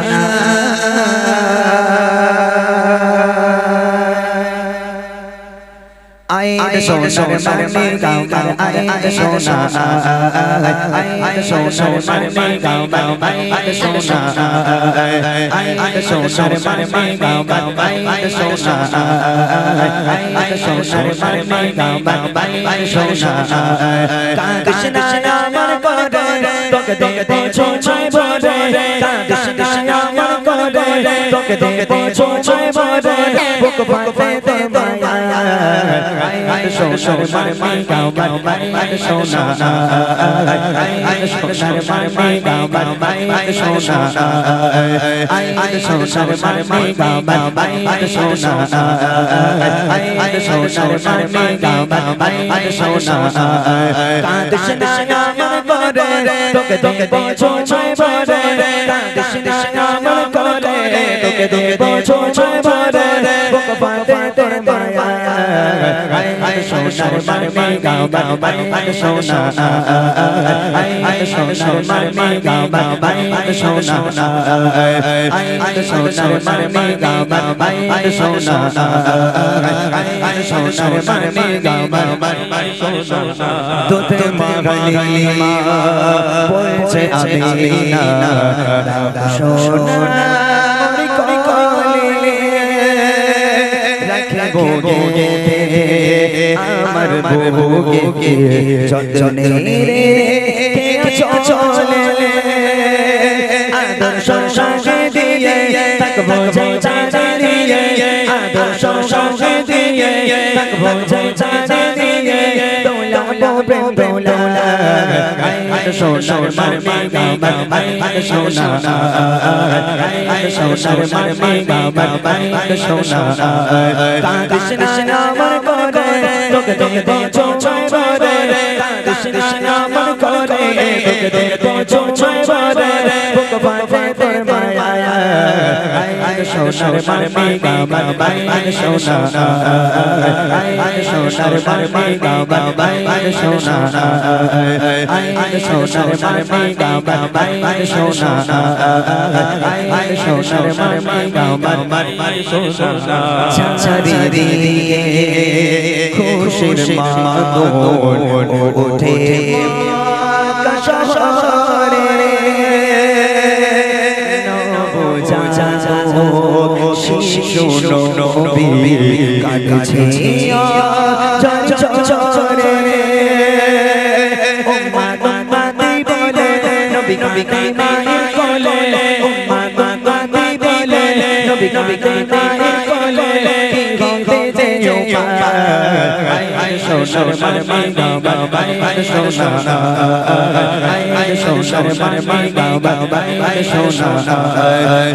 আয় সোনার মারমে কামার, আয় সোনা আয় সোনার মারমে কামার, আয় সোনা আয় সোনার মারমে কামার, আয় সোনা আয় সোনার মারমে কামার, আয় সোনা। কৃষ্ণ আমার করে তোকে দেখতে ছোঁয় ভরে, কৃষ্ণ আমার করে তোকে দেখতে ছোঁয় ভরে, বুক ফাটে মায়া, আয় সোনার মারমে কামার, আয় সোনা আয় সোনার মারমে কামার, আয় সোনা আয় সোনার মারমে কামার, আয় সোনা আয় সোনার মারমে কামার, আয় সোনা। কৃষ্ণ আমার করে তোকে দেখতে ছোঁয় ভরে, কৃষ্ণ আমার করে তোকে দেখতে ছোঁয় ভরে, বুক ফাটে মায়া, আয় সোনার মারমে কামার, আয় সোনা আয় সোনার মারমে কামার, আয় সোনা আয় সোনার মারমে কামার, আয় সোনা আয় সোনার মারমে কামার, আয় সোনা। দুধে মাখালি মা বলছে আমিনা, সোনা আমার বউকে যতনে রে চলে, আদর্শ সাথে দিয়ে থাকবো চালিয়ে, আদর্শ সঙ্গে দিয়ে থাকবো চাঁদে দিয়ে দোলাবো প্রেম দোলা আয় সোনার মারমি গাবার আয় সোনা আয় সোনার মারমি গাবার আয় সোনা কাঁদিস না আমার করে তোকে দেবো চোয় বরে কাঁদিস না আমার করে তোকে দেবো চোয় বরে বুক ফাটে তোর মায়া আয় সোনার মারমি গাবার আয় সোনা আয় সোনার মারমি গাবার আয় সোনা আয় সোনার মারমি গাবার আয় সোনা আয় সোনার মারমি গাবার আয় সোনা ছাড়ি দিয়ে খুশির মাদল ওঠে আকাশরে শিশু নবী কাটছে চরে উম্মা মাদি বলে নবী নবী মায়ের কোলে উম্মা মাদি বলে নবী নবী মায়ের কোলে কি হতে যেও আয় সোনার মারমি গাবার আয় সোনা আয় সোনার মারমি গাবার আয় সোনা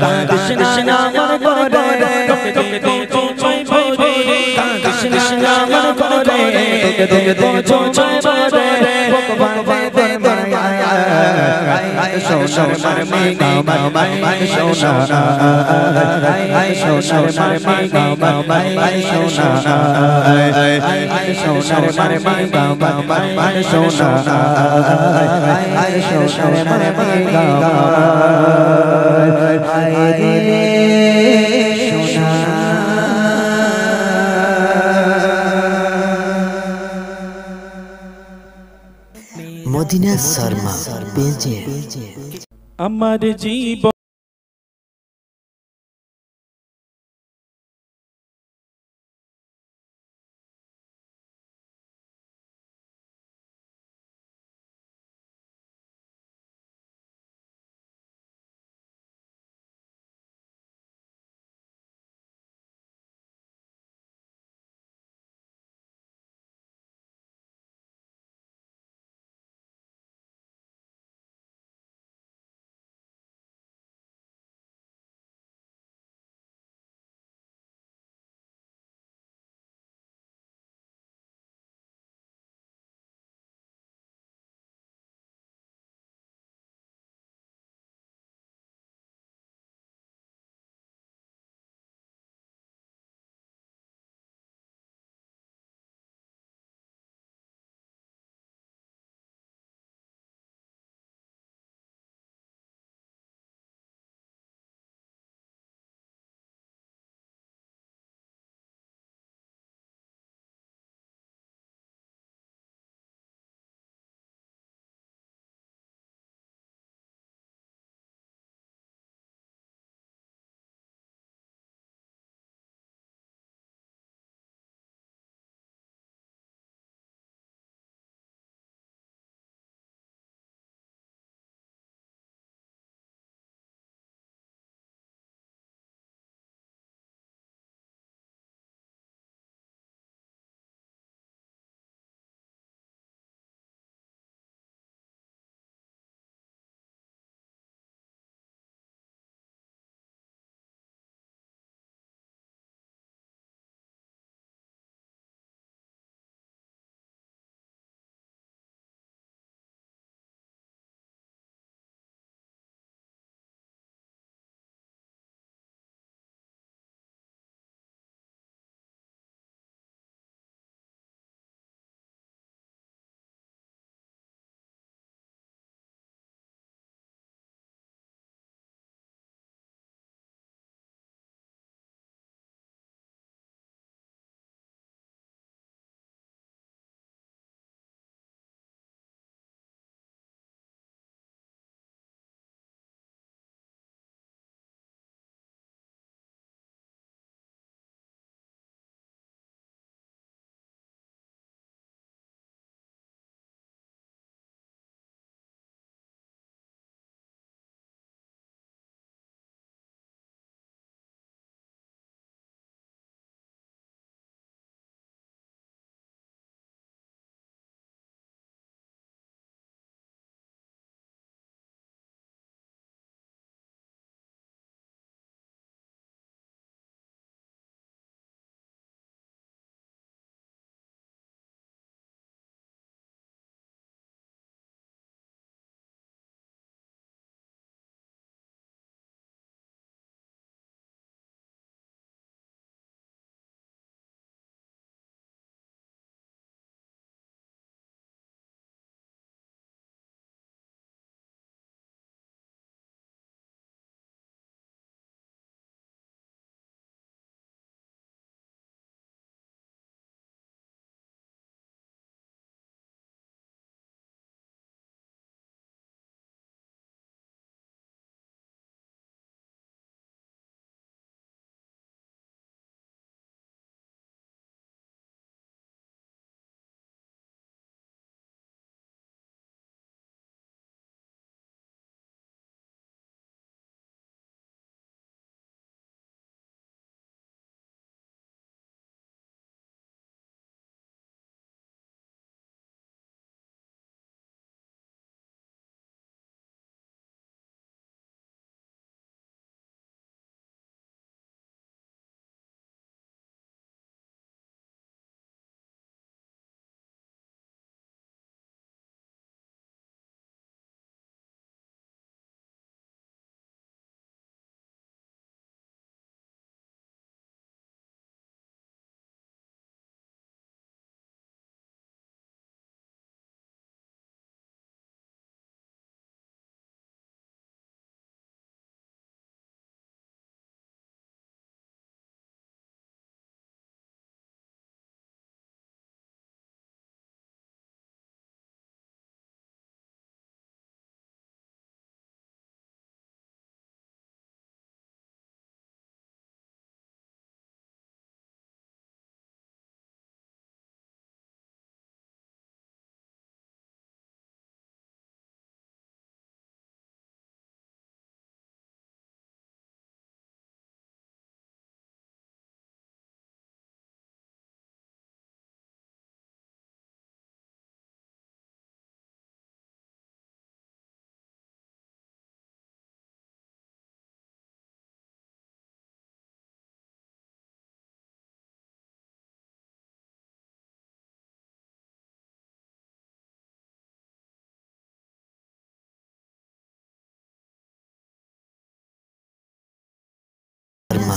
কাঁদিস না আমার করে তোকে দেবো চোয় বরে কাঁদিস না আমার করে তোকে দেবো চোয় বরে ভগবান দে মায়া আয় সোনার মারমি গাবার আয় সোনা আয় সোনার মারমি গাবার আয় সোনা আয় সোনার মারমি গাবার আয় সোনা আয় সোনার মারমি গাবার আয় রে সোনা মদিনা শর্মা পেজে আমার জীবন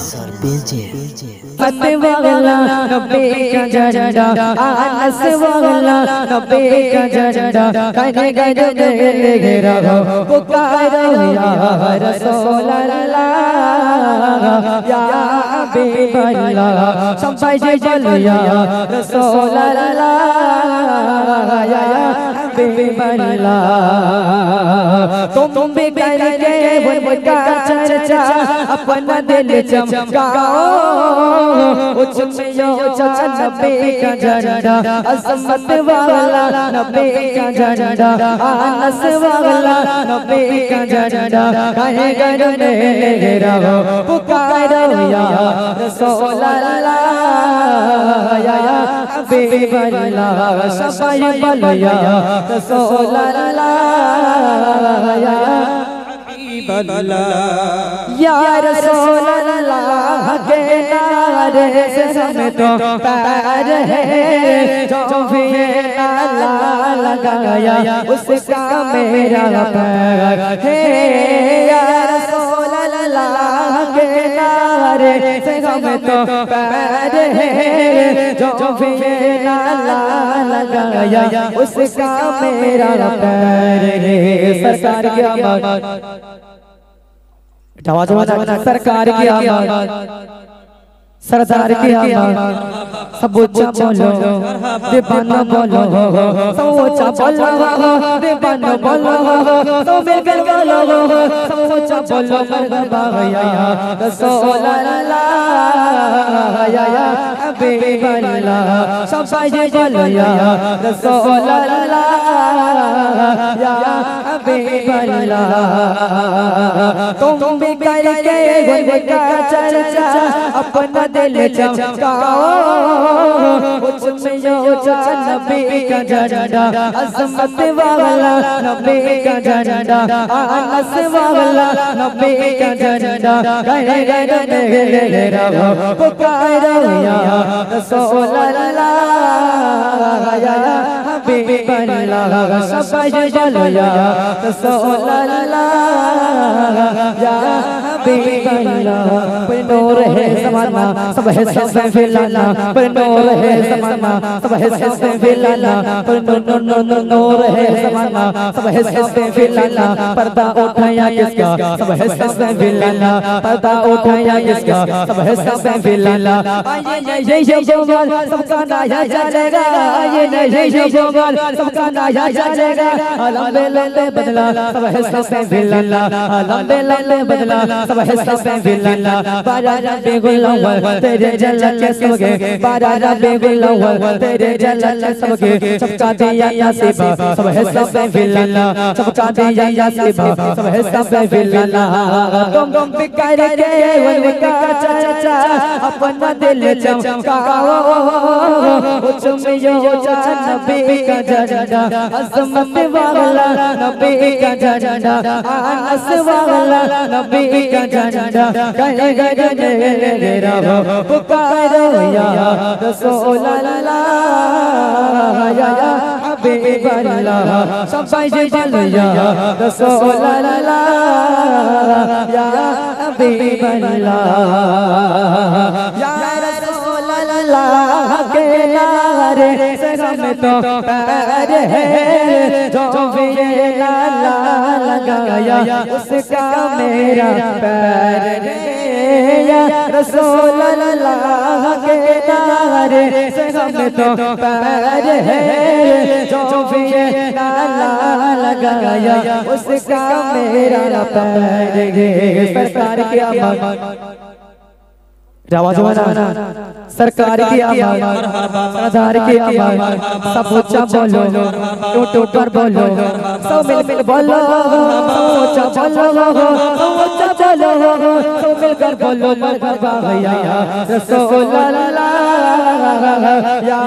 पेजे मत वाला नबी का झंडा अनस वाला नबी का झंडा कने गए घेरा पुकारो या रसूल अल्लाह या हबीब अल्लाह संभाई बोलो या रसूल अल्लाह या हबीब अल्लाह तुम भी करके उनका चर्चा अपना दिल चमकाओ नबी का झंडा अज़मत वाला नबी का झंडा अनस वाला नबी का झंडा कहे घर में रहो पुकारो या रसूल अल्लाह या हबीब अल्लाह सफाई बोलो या रसूल अल्लाह या या रसूल अल्लाह के नारे से समेतो पैर है जो भी नाला लगाया उसका मेरा पैर है या रसूल अल्लाह के नारे से समेतो पैर है जो भी नाला लगाया उसका मेरा पैर है सरकार की आवाज़ सरकार की आवाज़ सरदार की आवाज़ सब ऊंचा बोलो दीवाना बोलो सब ऊंचा बोलो दीवाना बोलो सब मिलकर बोलो सब ऊंचा बोलो मरहबा या रसूल अल्लाह या हबीब अल्लाह सब भाई बोलो या रसूल अल्लाह या हबीब अल्लाह तुम भी करके उनका चर्चा अपना दिल चमकाओ उसमें नबी का झंडा अज़मत वाला नबी का झंडा अनस वाला नबी का झंडा कहे घर में रहो पुकारो या रसूल अल्लाह या हबीब अल्लाह सफाई बोलो या रसूल अल्लाह या हबीब अल्लाह पर नूर है ज़माना सब है सब फिलाना पर नूर है ज़माना सब है सब फिलाना पर नूर है ज़माना सब है सब फिलाना पर्दा उठाया किसका सब है सब फिलाना पर्दा उठाया किसका सब है सब फिलाना ये जोगाल सबका नया जाएगा ये जोगाल सबका नया जाएगा लंबे लंबे बदला सब है सब फिलाना लंबे लंबे बदला सब है सब फिलाना बारा रबी गुलावल तेरे जलल के सबके बारा रबी गुलावल तेरे जलल के सबके सबका दिया यासीबा सब है सब फिलाना सबका दिया यासीबा सब है सब फिलाना तुम भी करके उनका चर्चा अपना दिल चमकाओ उसमें नबी का झंडा अज़मत वाला नबी का झंडा अनस वाला नबी का झंडा कहे घर में रहो पुकारो या रसूल अल्लाह या हबीब अल्लाह सफाई बोलो या रसूल अल्लाह या हबीब अल्लाह या रसूल अल्लाह के नारे से समेतो पैर है जो भी नाला लगाया उसका मेरा पैर है या रसूल अल्लाह के नारे से समेतो पैर है जो भी नाला लगाया उसका मेरा पैर है सरकार की आवाज़ सरकार की आवाज़ सरदार की आवाज़ सब ऊंचा बोलो टूट कर बोलो सब मिल बोलो सब ऊंचा बोलो सब ऊंचा बोलो सब मिलकर बोलो मरहबा या रसूल अल्लाह ইয়া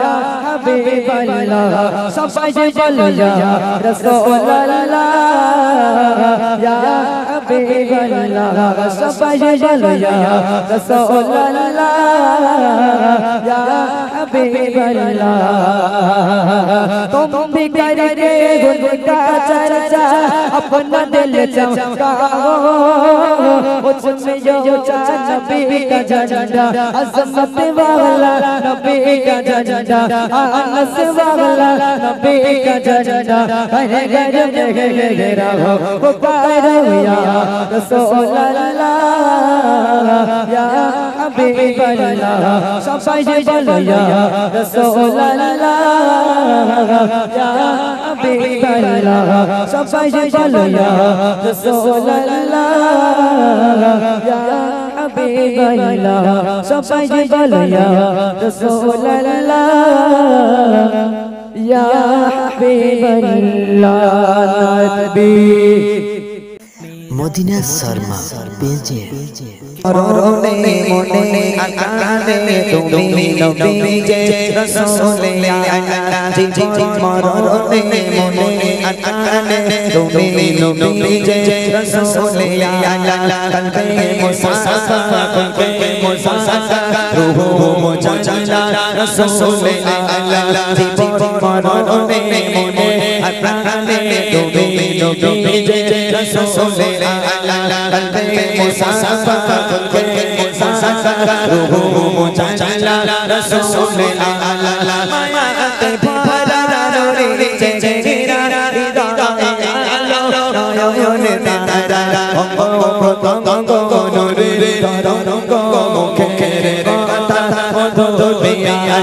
হাবিবাল্লাহ সবাই বলো ইয়া রাসূলুল্লাহ ইয়া হাবিবাল্লাহ সবাই বলো ইয়া রাসূলুল্লাহ ইয়া হাবিবাল্লাহ तुम भी करके गुनका चर्चा अपना दिल चमकाओ उसमें जो चांद नबी का झंडा अज़मत वाला नबी का झंडा अनस वाला नबी का झंडा हर घर में घेरा हो पुकारो या रसूलल्लाह या हबीबल्लाह सबाई बोलो या रसूलल्लाह या हबीबल्लाह सबाई बोलो या रसूलल्लाह या हबीबल्लाह सबाई बोलो या रसूलल्लाह या हबीबल्लाह नबी মদিনা শর্মা পেজে रोने मोने अकाने तुम्ही नबी जे रसूल अल्लाह जी जी रोने मोने अकाने तुम्ही नबी जे रसूल अल्लाह कल्बे मुसाफा कल्बे मुसाफा रूह मुजल्ला रसूल अल्लाह जी जी रोने मोने अकाने तुम्ही नबी जे रसूल अल्लाह कल्बे मुसाफा रूह मुजल्ला रसूल अल्लाह माते भरा रे चेहरा नयन तारा अंग नूरे मुखे कथा दुनिया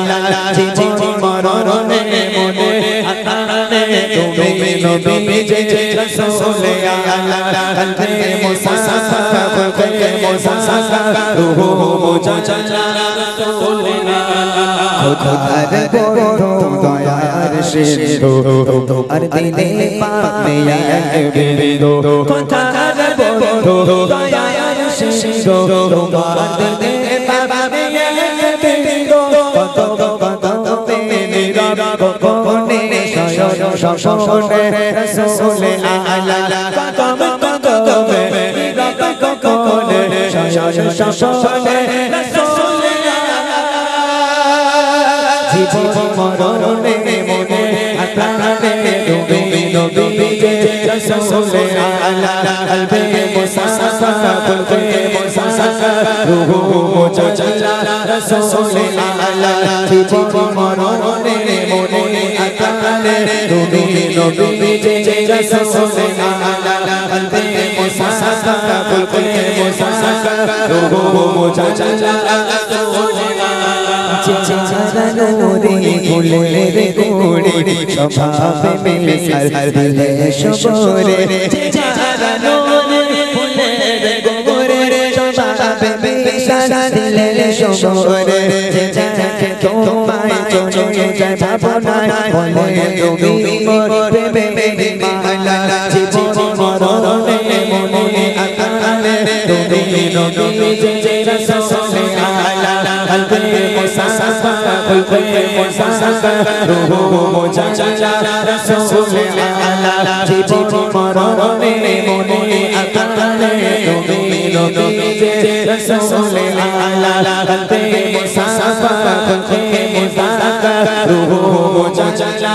जी जी मरने मोने अताने तुम्हें नबी जे रसूल अल्लाह कल्बे मुसाफा कल्बे मुसाफा रूह मुजल्ला रसूल खुदार बोलो दयार सिंधु और दिले पाक में बिंदु खुदार बोलो दयार सिंधु और दिले पाक में बिंदु कतो मेरा कोने शोने रसूल अल्लाह कतो मेरा कोने शोने रसूल जी जी मरने मोने अताने तुम्ही नबी जे रसूल अल्लाह कल्बे मुसाफा कल्बे मुसाफा रूह मुजल्ला रसूल अल्लाह जी जी मरने मोने अताने तुम्ही नबी जे रसूल अल्लाह कल्बे मुसाफा कल्बे मुसाफा रूह मुजल्ला रसूल नूरी फूले रे कोड़ी शबाब में सर दिले शबोरे नूरी फूले रे कोड़ी शबाब में सर दिले शबोरे जाके तुम्हारे चोने जब बनाए बोले तुम्ही मोर पे मेरी माला जी जी मरने मोने अकाले तुम्ही नबी जे रसूल अल्लाह कल्बे मुसाफा कल्बे मुसाफा रूह मुजल्ला रसूल अल्लाह जी जी मरने मोने अकाले तुम्ही नबी जे रसूल अल्लाह कल्बे मुसाफा कल्बे मुसाफा रूह मुजल्ला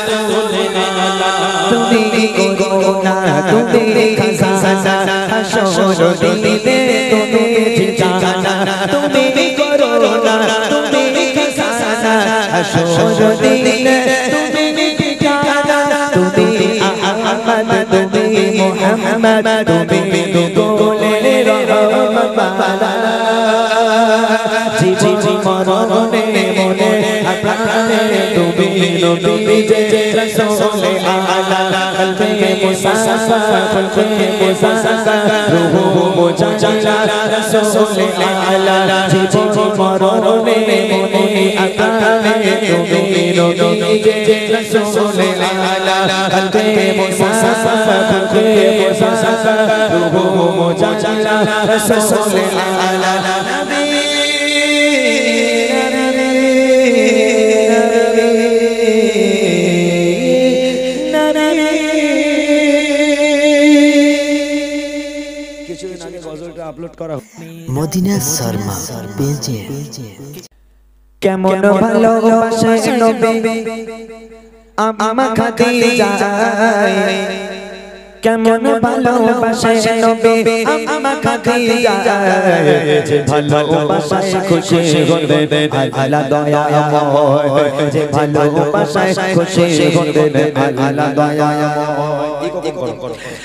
रसूल अल्लाह तुम्ही कोना तुम्ही खजाना हशर दिले तुम्ही जाना तुम्ही कोरोना तुम्ही खजाना हशर दिले तुम्ही ठिकाना तुम्ही अहमद तुम्ही मुहम्मद तुम्ही गोले रहमत वाला जी जी मरने मोने अताने तुम्ही नबी जे रसूल अल्लाह कल्बे मुसाफा कल्बे मुसाफा रूह मुजल्ला रसूल अल्लाह जी जी मरने मोने अताने तुम्ही नबी जे रसूल अल्लाह कल्बे मुसाफा कल्बे मुसाफा रूह मुजल्ला रसूल अल्लाह মদিনা শর্মা পেজে কেমন ভালোবাসে নবী আমা খাদিজা কেমন ভালোবাসে নবী আমা খাদিজা যে ভালোবাসায় খুশি হতে আল্লাহ দয়াময় যে ভালোবাসায় খুশি হতে আল্লাহ দয়াময়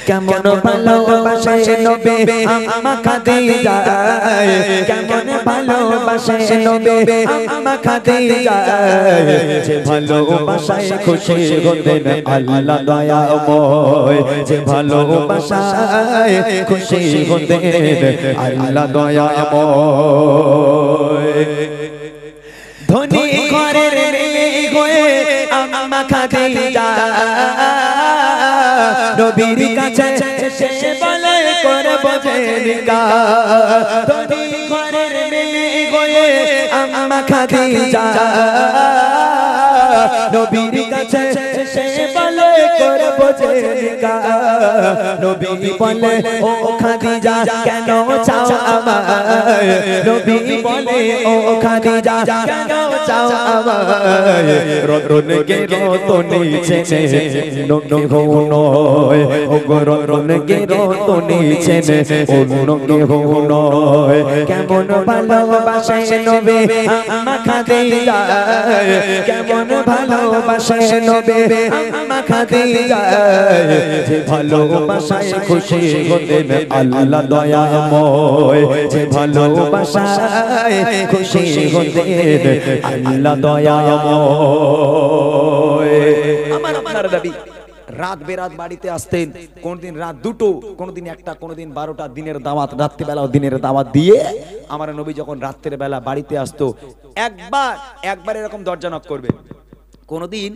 কেমন ভালোবাসে নবী আমা খাদিজা কেমন ভালোবাসে নবী আমা খাদিজা যে ভালোবাসায় খুশি হতে আল্লাহ দয়াময় যে ভালোবাসায় খুশি হতে আল্লাহ দয়াময় ধনী ঘরের মেয়ে হয়ে আমা খাদিজা নবীর কাছে সে বলে করব যে নিকাহ ধনী ঘরের মেয়ে হয়ে আমা খাদিজা নবীর কাছে সে বলে করব যে নিকাহ নবী বলে ও খাদিজা কেন চাও আমায় নবী বলে ও খাদিজা কেন চাও আমায় রতনকে রতনে চেনে নকে নয় ও রতনকে রতনে চেনে অন্যকে নয় কেমন ভালোবাসে নবী আমা খাদিজা কেমন ভালোবাসে নবী আমা খাদিজা যে ভালোবাসায় খুশি হতে আল্লাহ দয়াময় যে ভালোবাসায় খুশি হতে আল্লাহ দয়াময় আমার আপনার নবী রাত বেরাত বাড়িতে আসতেন কোনদিন রাত দুটো কোনদিন একটা কোনদিন 12টা দিনের দাওয়াত রাত্রিবেলা দিনের দাওয়াত দিয়ে আমার নবী যখন রাত্রের বেলা বাড়িতে আসতো একবার এরকম দরজা নক করবে কোনদিন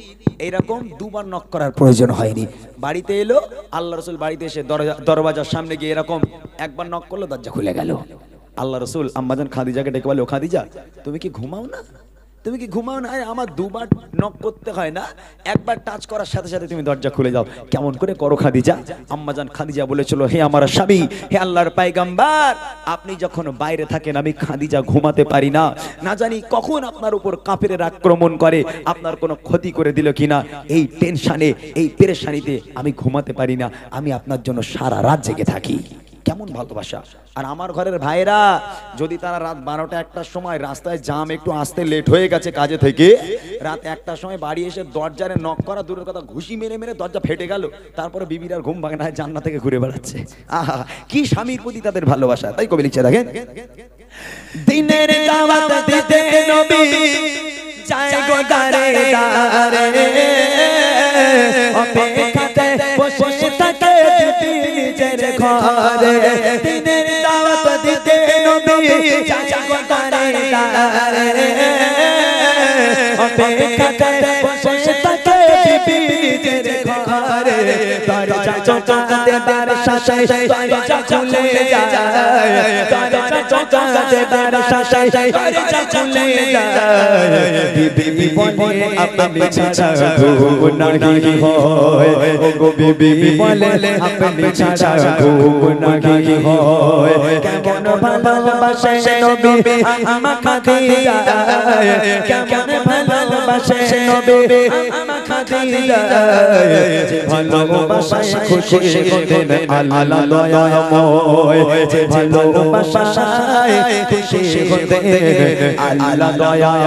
এইরকম দুবার নক করার প্রয়োজন হয়নি বাড়িতে এলো আল্লাহ রাসূল বাড়িতে এসে দরওয়াজার সামনে গিয়ে এরকম একবার নক করলো দরজা খুলে গেল আল্লাহ রাসূল আম্মাজান খাদিজাকে ডেকে বলে ও খাদিজা তুমি কি ঘুমাও না আমার দুবার নক করতে হয় না একবার টাচ করার সাথে সাথে তুমি দরজা খুলে যাও কেমন করে করো খাদিজা আম্মাজান খাদিজা বলেছিল হে আমার স্বামী হে আল্লাহর পয়গম্বর আপনি যখন বাইরে থাকেন আমি খাদিজা ঘুমাতে পারি না না জানি কখন আপনার উপর কাফেরের আক্রমণ করে আপনার কোনো ক্ষতি করে দিল কিনা এই টেনশনে এই পেরেশানিতে আমি ঘুমাতে পারি না আমি আপনার জন্য সারা রাত জেগে থাকি কেমন ভালোবাসা আর আমার ঘরের ভাইরা যদি তারা রাত 12টা 1টার সময় রাস্তায় জাম একটু আসতে লেট হয়ে গেছে কাজে থেকে রাত 1টার সময় বাড়ি এসে দরজারে নক করা দূরের কথা ঘুষি মেরে মেরে দরজা ফেটে গেল তারপরে বিবির আর ঘুম ভাঙে না জান্নাত থেকে ঘুরে বেড়াচ্ছে আহা কি স্বামীর প্রতি তাদের ভালোবাসা তাই কবি লিখছে দেখেন দিনের দাওয়াত দিতে নবী যায় গো দারে দারে অপেক্ষাতে বসে থাকে নিজের ঘরে দিনের দাওয়াত দিতে নবী যায় গো দারে দারে অপেক্ষাতে বসে থাকে নিজের ঘরে দরজা চৌকাতে দার শাশে দরজা খুলে যায় দরজা চৌকাতে দার শাশে দরজা খুলে যায় বিবি বলে আপনি ছাড়া ঘুম নাহি হয় ও গো বিবি বলে আপনি ছাড়া ঘুম নাহি হয় কেমন ভালোবাসে নবী আমা খাদিজা কেমন ভালোবাসে নবী আমা খাদিজা যে ভালোবাসায় খুশি হতে আল্লাহ দয়াময় যে ভালোবাসায় খুশি হতে আল্লাহ দয়াময়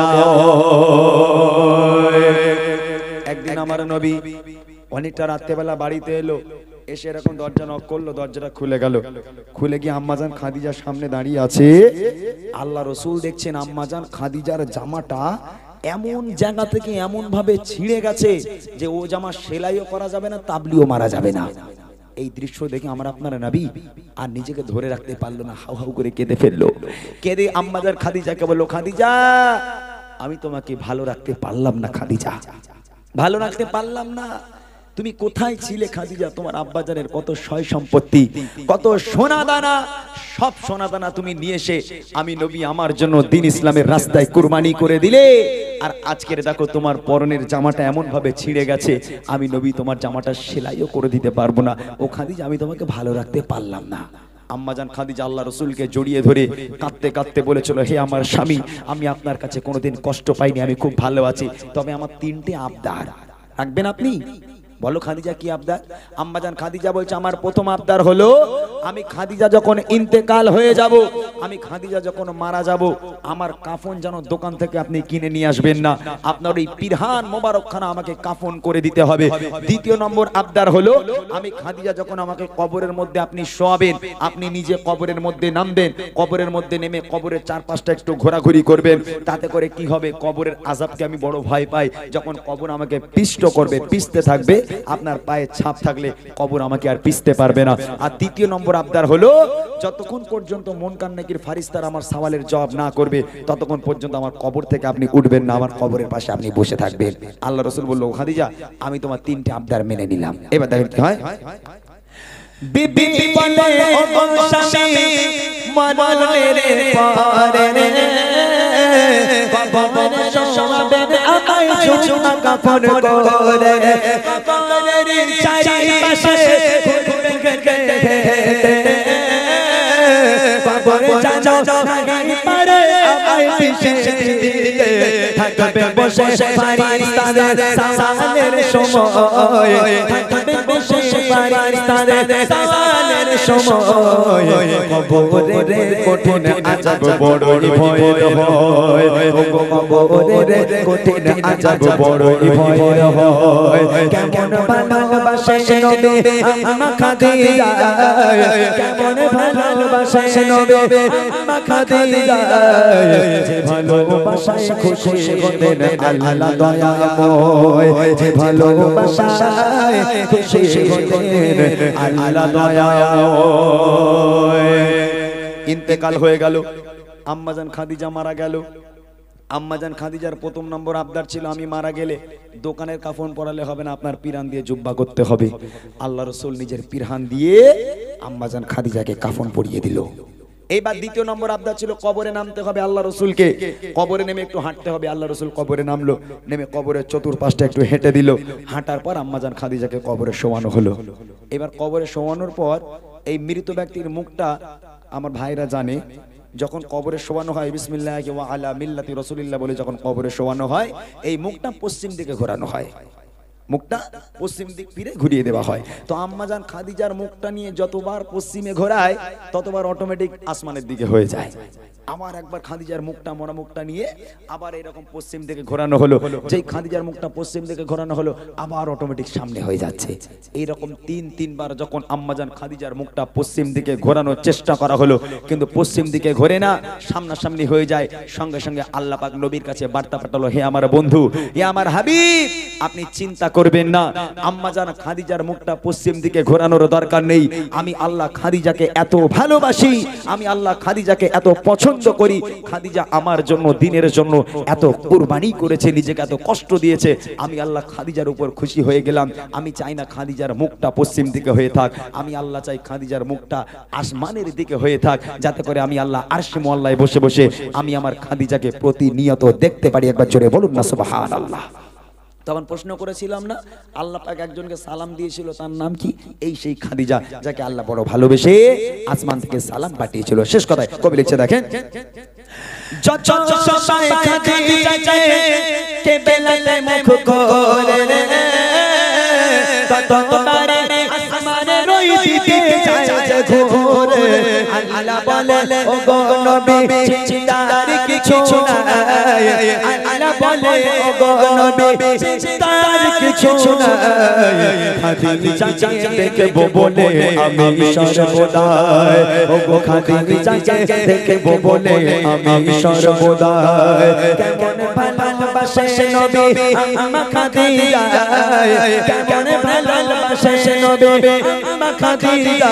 একদিন আমার নবী অনেকটা রাত্রেবেলা বাড়িতে এলো এসে এরকম দরজা নক করলো দরজাটা খুলে গেল খুলে গিয়ে আম্মাজান খাদিজার সামনে দাঁড়িয়ে আছে আল্লাহ রাসূল দেখছেন আম্মাজান খাদিজার জামাটা এমন জায়গা থেকে এমন ভাবে ছিঁড়ে গেছে যে ও জামা সেলাইও করা যাবে না তাবলিও মারা যাবে না এই দৃশ্য দেখে আমার আপনার নবী আর নিজেকে ধরে রাখতে পারলো না হাউ হাউ করে কেঁদে ফেললো কেঁদে আম্মাজান খাদিজাকে বলল খাদিজা আমি তোমাকে ভালো রাখতে পারলাম না খাদিজা ভালো রাখতে পারলাম না তুমি কোথায় ছিলে খাদিজা তোমার আব্বাজানের কত সয় সম্পত্তি কত সোনা দানা সব সোনা দানা তুমি নিয়ে এসে আমি নবী আমার জন্য দ্বীন ইসলামের রাস্তায় কুরবানি করে দিলে আর আজকের দেখো তোমার পরনের জামাটা এমন ভাবে ছিঁড়ে গেছে আমি নবী তোমার জামাটা সেলাইও করে দিতে পারবো না ও খাদিজা আমি তোমাকে ভালো রাখতে পারলাম না আম্মাজান খাদিজা আল্লাহ রসুলকে জড়িয়ে ধরে কাঁদতে কাঁদতে বলেছিল, হে আমার স্বামী, আমি আপনার কাছে কোনোদিন কষ্ট পাইনি, আমি খুব ভালো আছি, তবে আমার 3টে আবদার রাখবেন আপনি। বলো খাদিজা কি আবদার? আম্মাজান খাদিজা বলছে, আমার প্রথম আবদার হলো আমি খাদিজা যখন ইন্তেকাল হয়ে যাব, আমি খাদিজা যখন মারা যাব, আমার কাফন যেন দোকান থেকে আপনি কিনে নিয়ে আসবেন না, আপনার ওই পিরহান মোবারকখানা আমাকে কাফন করে দিতে হবে। দ্বিতীয় নম্বর আবদার হলো আমি খাদিজা যখন আমাকে কবরের মধ্যে আপনি শোয়াবেন, আপনি নিজে কবরের মধ্যে নামবেন, কবরের মধ্যে নেমে কবরের চারপাশটা একটু ঘোরাঘুরি করবেন, তাতে করে কি হবে, কবরের আযাবকে আমি বড় ভয় পাই, যখন কবর আমাকে পিষ্ট করবে, পিষতে থাকবে, আপনার পায়ে ছাপ থাকলে কবর আমাকে আর পিষতে পারবে না। আর তৃতীয় নম্বর আবদার হলো যতক্ষণ পর্যন্ত মুনকার নাকির ফারিস্তারা আমার সওয়ালের জবাব না করবে, ততক্ষণ পর্যন্ত আমার কবর থেকে আপনি উঠবেন না, আমার কবরের পাশে আপনি বসে থাকবেন। আল্লাহ রাসূল বলল, খাদিজা আমি তোমার 3টে আবদার মেনে নিলাম। এবার দেখেন কি হয়। বিবি বলে, ও গো স্বামী মরণের পরে কবরে শোয়াবেন আমায় চুমা কাফন করে, কবরের চারিপাশে ঘুরবে ঘেটে, কবরে জানো নাহি পারে আমায় পিছে দিয়ে, থাকবে বসে ফারিস্তাদের সালামের সময়, থাকবে বসে ফারিস্তাদের সালামের সময়, কবরের কঠিন আযাব বড়ই ভয়ের হয়, কবরের কঠিন আযাব বড়ই ভয়ের হয়। কেমন ভালোবাসে নবী আম্মা খাদিজা, কেমন ভালোবাসে নবী আম্মা খাদিজা, যে ভালোবাসায় খুশি হতেন আল্লাহ দয়াময়, যে ভালোবাসায় খুশি হতেন আল্লাহ দয়াময়। ইন্তেকাল হয়ে গেল, আম্মাজান খাদিজা মারা গেল। আম্মাজান খাদিজার প্রথম নম্বর আবদার ছিল, আমি মারা গেলে দোকানের কাফন পরালে হবে না, আপনার পিরান দিয়ে জুব্বা করতে হবে। আল্লাহ রাসূল নিজের পিরহান দিয়ে আম্মাজান খাদিজাকে কাফন পরিয়ে দিল। এইবার দ্বিতীয় নম্বর আবদার ছিল, কবরে নামতে হবে আল্লাহ রসুলকে, কবরে নেমে একটু হাঁটতে হবে। আল্লাহ রসুল কবরে নামলো, নেমে কবরের চতুর্পাশটা একটু হেঁটে দিল। হাঁটার পর আম্মাজান খাদিজাকে কবরে শোয়ানো হলো। এবার কবরে শোয়ানোর পর এই মৃত ব্যক্তির মুখটা আমার ভাইরা জানে, যখন কবরে শোয়ানো হয় বিসমিল্লাহি ওয়া আলা মিল্লাতি রাসূলিল্লাহ বলে যখন কবরে শোয়ানো হয়, এই মুখটা পশ্চিম দিকে ঘোরানো হয়, মুখটা পশ্চিম দিক ফিরে ঘুরিয়ে দেওয়া হয়। তো আম্মাজান খাদিজার মুখটা নিয়ে যতবার পশ্চিমে ঘোরায় ততবার অটোমেটিক আসমানের দিকে হয়ে যায়। আবার একবার খাদিজার মুখটা, মরা মুখটা নিয়ে আবার এরকম পশ্চিম দিকে ঘোরানো হলো। যেই খাদিজার মুখটা পশ্চিম দিকে ঘোরানো হলো, আবার অটোমেটিক সামনে হয়ে যাচ্ছে। এইরকম তিনবার যখন আম্মাজান খাদিজার মুখটা পশ্চিম দিকে ঘোরানোর চেষ্টা করা হলো, কিন্তু পশ্চিম দিকে ঘোরে না, সামনাসামনি হয়ে যায়। সঙ্গে সঙ্গে আল্লাহ পাক নবীর কাছে বার্তা পাঠালো, হে আমার বন্ধু, হে আমার হাবিব, আপনি চিন্তা করবেন না, আম্মাজান খাদিজার মুখটা পশ্চিম দিকে ঘোরানোর দরকার নেই। আমি আল্লাহ খাদিজাকে এত ভালোবাসি, আমি আল্লাহ খাদিজাকে এত পছন্দ করি, খাদিজা আমার জন্য দিনের জন্য এত কুরবানি করেছে, নিজেকে এত কষ্ট দিয়েছে, আমি আল্লাহ খাদিজার উপর খুশি হয়ে গেলাম। আমি চাই না খাদিজার মুখটা পশ্চিম দিকে হয়ে থাক, আমি আল্লাহ চাই খাদিজার মুখটা আসমানের দিকে হয়ে থাক, যাতে করে আমি আল্লাহ আরশে মুআল্লায় বসে বসে আমি আমার খাদিজাকে প্রতিনিয়ত দেখতে পারি। একবার জোরে বলুন না সুবহানাল্লাহ। তখন প্রশ্ন করেছিলাম না, আল্লাহ পাক একজনকে সালাম দিয়েছিল, তার নাম কি? এই সেই খাদিজা, যাকে আল্লাহ বড় ভালোবেসে আসমান থেকে সালাম পাঠিয়েছিল। শেষ কথায় কবি লিখছে, দেখেন, যত সবাই খাদিজাকে কেবেলাতে মুখ করে ততবারে আসমানে রই দিতে যায় ঘোরে। আল্লাহ বলে, ও গো নবী চিন্তার কিছু নাই, আল্লাহ বলে, ও গো নবী চিন্তার কিছু নাই, খাদিজাকে দেখবো বলে আমি সর্বদাই, ও গো খাদিজাকে দেখবো বলে আমি সর্বদাই। কেমন ভালোবাসে নবী আম্মা খাদিজা, কেমন ভালোবাসে নবী আম্মা খাদিজা,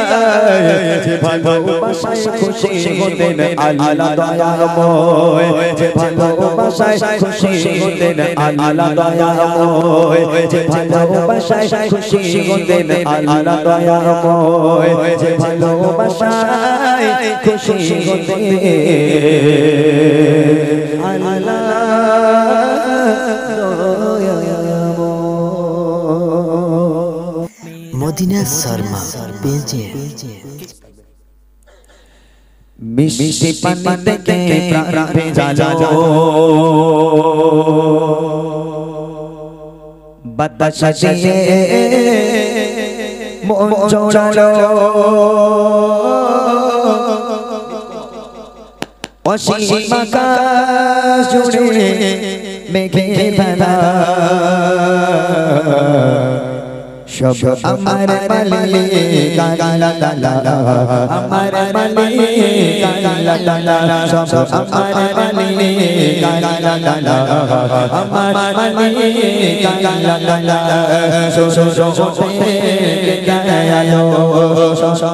যে ভালোবাসায় খুশি হতেন আল্লাহ দয়াময়, যে ভালোবাসায় খুশি হতেন আল্লাহ দয়াময়, যে ভালোবাসায় খুশি হতেন আল্লাহ দয়াময়, যে ভালোবাসায় খুশি হতেন আল্লাহ মদিনা শর্মা পেজে। মিষ্টি পানি থেকে প্রাণ ভেজালো বাতাসা দিয়ে মন জোড়ালো অসীম আকাশ জুড়ে মেঘে ভেলা সব আমার মালিক গালা গালা আমার মালিক গালা গালা সব আমার মালিক গালা গালা আমার মালিক গালা গালা সো সো সো গায়ালো সো সো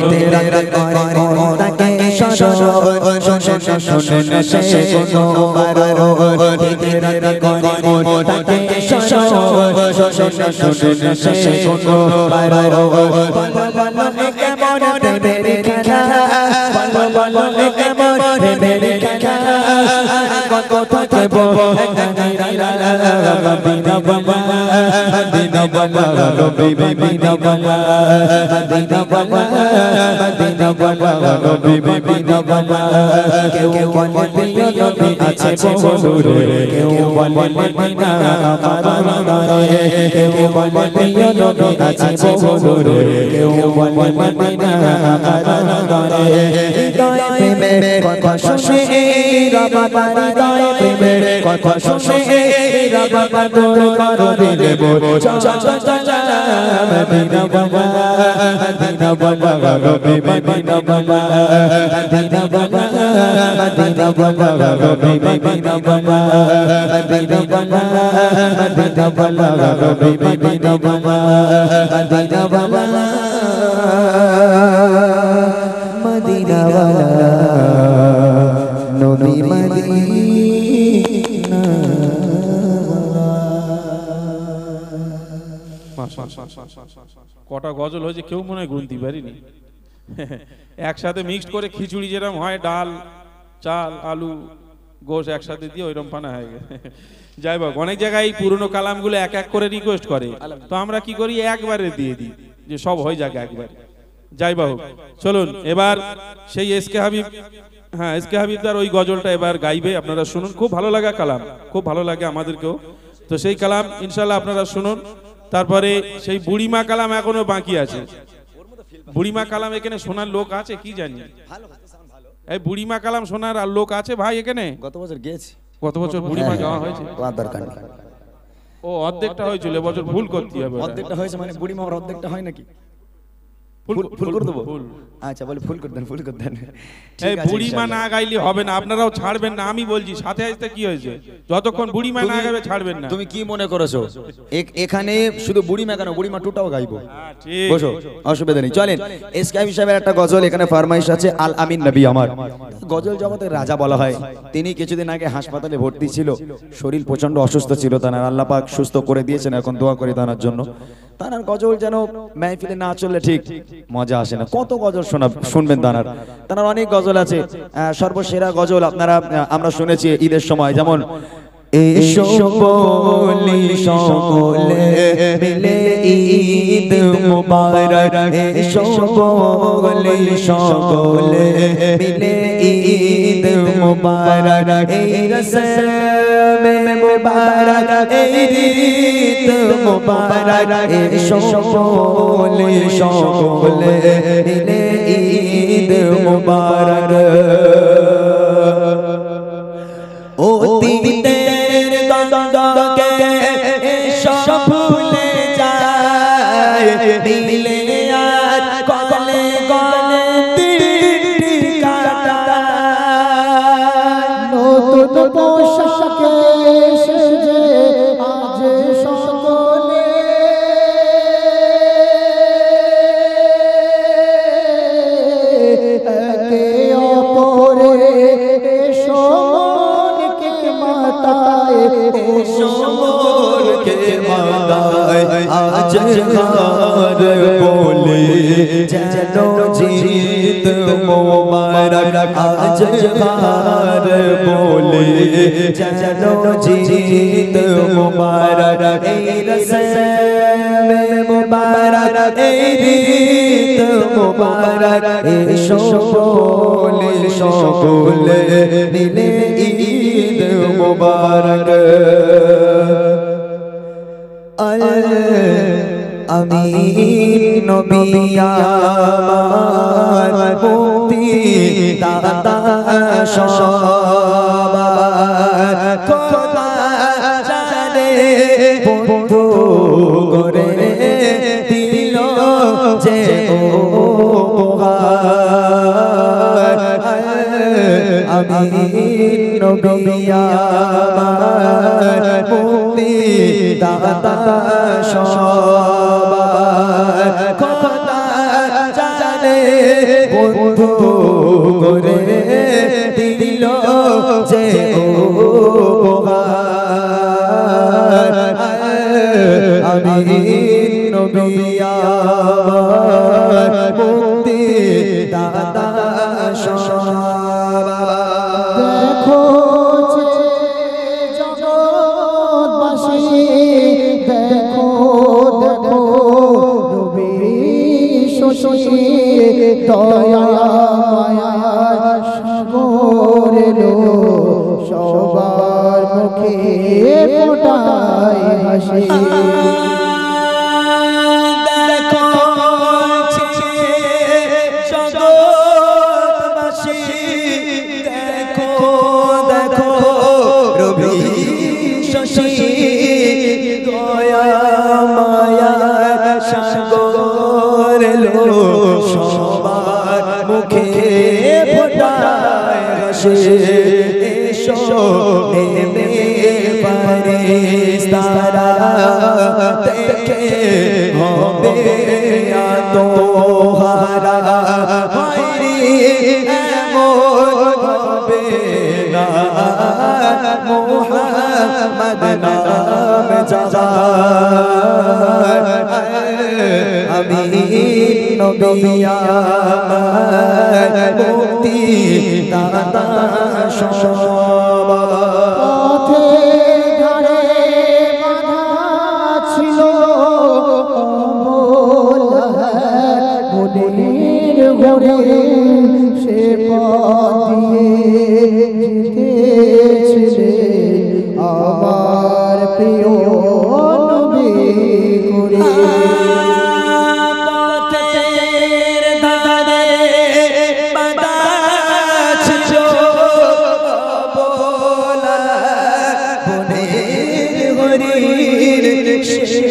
तेरा শোনেন সে কোনো বারো দিনের গনি তাকে শোনেন সে কোনো বারো বলো কেমন প্রেমের খেলা বলো কেমন প্রেমের খেলা কত থাকবো মদিনা বাবা মদিনা বাবা রবি মদিনা বাবা মদিনা বাবা মদিনা বাবা রবি মদিনা বাবা কেউ বলে প্রিয় নবী আছে বহুদূরে কেউ বলে মদিনা আমার ঘরে কেউ বলে প্রিয় নবী আছে বহুদূরে কেউ বলে মদিনা আমার ঘরে হৃদয় প্রেমের কথা শুনে বাবা হৃদয় প্রেমের কথা শুনে বাবা দূর করো দিলে মোর মদিনা বাবা মদিনা বাবা রবি মদিনা বাবা মদিনা বাবা মদিনা বাবা রবি মদিনা বাবা মদিনা বাবা মদিনা বাবা রবি মদিনা বাবা মদিনা বাবা মদিনা বাবা নবী মদিনা কটা গজল হয়েছে কেউ মনে হয় গুনতে পারিনি একসাথে মিক্সড করে খিচুড়ি যেরকম হয় ডাল চাল আলু গোশ একসাথে দিয়ে ওইরকম পানা হয়ে গেছে যাই হোক অনেক জায়গায় পুরনো কালামগুলো এক এক করে রিকোয়েস্ট করে তো আমরা কি করি একবারে দিয়ে দিই যে সব হয়ে যাক একবার যাই হোক চলুন এবার সেই এসকে হাবিব হ্যাঁ এসকে হাবিবদার ওই গজলটা এবার গাইবে আপনারা শুনুন খুব ভালো লাগা কালাম খুব ভালো লাগে আমাদেরকেও তো সেই কালাম ইনশাল্লাহ আপনারা শুনুন তারপরে সেই বুড়িমা কালাম এখনো বাকি আছে বুড়িমা কালাম এখানে শোনার লোক আছে কি জানি এই বুড়িমা কালাম শোনার আর লোক আছে ভাই এখানে গত বছর গেছি গত বছর বুড়িমা গাওয়া হয়েছে দরকার নেই ও অর্ধেকটা হয়েছিল এবছর ভুল করতে হবে অর্ধেকটা হয়েছে মানে বুড়িমা অর্ধেকটা হয় নাকি ফুল করে দেবো আচ্ছা বলে ফুল করে দেন ফুল করে দেন এই বুড়িমা না গাইলে হবে না আপনারাও ছাড়বেন না আমি বলছি সাথে আসতে কি হয়েছে যতক্ষণ বুড়িমা না গাবে ছাড়বেন না তুমি কি মনে করেছো এখানে শুধু বুড়িমা কেন বুড়িমা টুটাও গাইবো ঠিক বসো অসুবিধা নেই চলেন এসকে সাহেবের একটা গজল এখানে ফরমাইশ আছে আল আমিন নবী আমার গজল জগতের রাজা বলা হয় তিনি কিছুদিন আগে হাসপাতালে ভর্তি ছিল শরীর প্রচন্ড অসুস্থ ছিল তার আল্লাহ পাক সুস্থ করে দিয়েছেন এখন দোয়া করি তার জন্য তার গজল যেন মাহফিলে না চললে ঠিক মজা আসে না কত গজল শুনবেন তার অনেক গজল আছে সর্বসেরা গজল আপনারা আমরা শুনেছি ঈদের সময় যেমন এসো বলি সকলে মিলে ঈদ মুবারক এসো বলি সকলে মিলে ঈদ মুবারক এই রসমে মুবারক এই ঈদ মুবারক এসো বলি সকলে মিলে ঈদ মুবারক ও তিনের দ্বন্দ্বকে সব ভুলে যায় দিলে আর গলে গলে তীর কাটা নতুন পোশাকে সেজে আজ সকলে একে অপরে আজ ঘর বলে যেন জিত মোবারক আজ ঘর বলে যেন জিত মোবারক এই রসমে মুবারক এই ঈদ মুবারক এসো বলে সকলে মিলে ঈদ মুবারক আমিন নবী আমার মুক্তি দাতা সবার খোদা জানে বন্ধু করে দিল যে উপহার আমিন নবী আমার মুক্তি দাতা সবার খোদা জানে বন্ধু করে আমিন নবী আমার মুক্তি দাতা দেখো জগৎবাসী দেখো দেখো নবী শশী দয়া মায়ার সাগর এলো সবার মুখে ফোটায় হাসি সবার মুখে ফোটায় হাসি এসো নেমে ফারিস্তারা দেখে হবে আতোহারা হায়রে এমন হবে না মুহাম্মদ নাম যার আমিন নবী আমার মুক্তি দাতা পথে ধারে বাঁধা ছিল মনের ঘরে সে পথ দিয়ে যেতেছিলে আমার প্রিয় নবী করে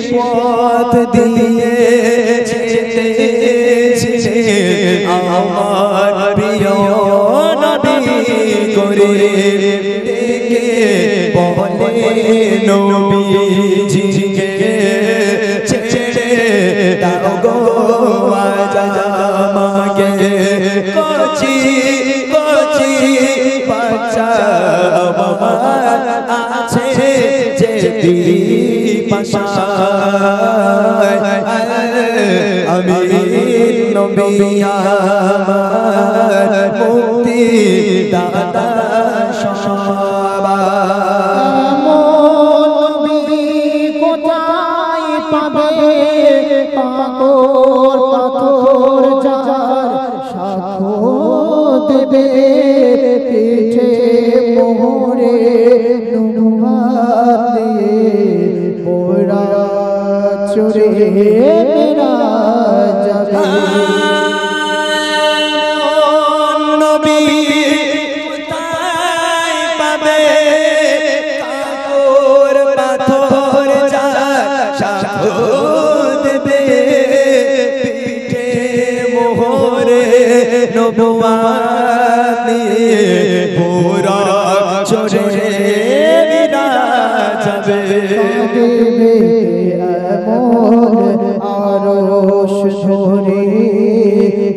পথ দিয়ে যেতেছিলে আমার প্রিয় নবী করে ডেকে বলে নবীজিকে ছেড়ে দাও গো আজ আমাকে কচি কচি বাচ্চা আমার আছে যে আমিন নবী আমার মুক্তি দাতা নবী কোথায় পাবে পাথর পাথর যার সাক্ষ্য দেবে পিঠে মোহরে নুহাত মোরা চড়ে মেরা যাবে নবী কোথায় পাবে কাকর পাথর যার সাক্ষ্য দেবে পিঠে মোহরে নবুয়াত নিয়ে মোরা চড়ে মেরা যাবে আরশ ধরে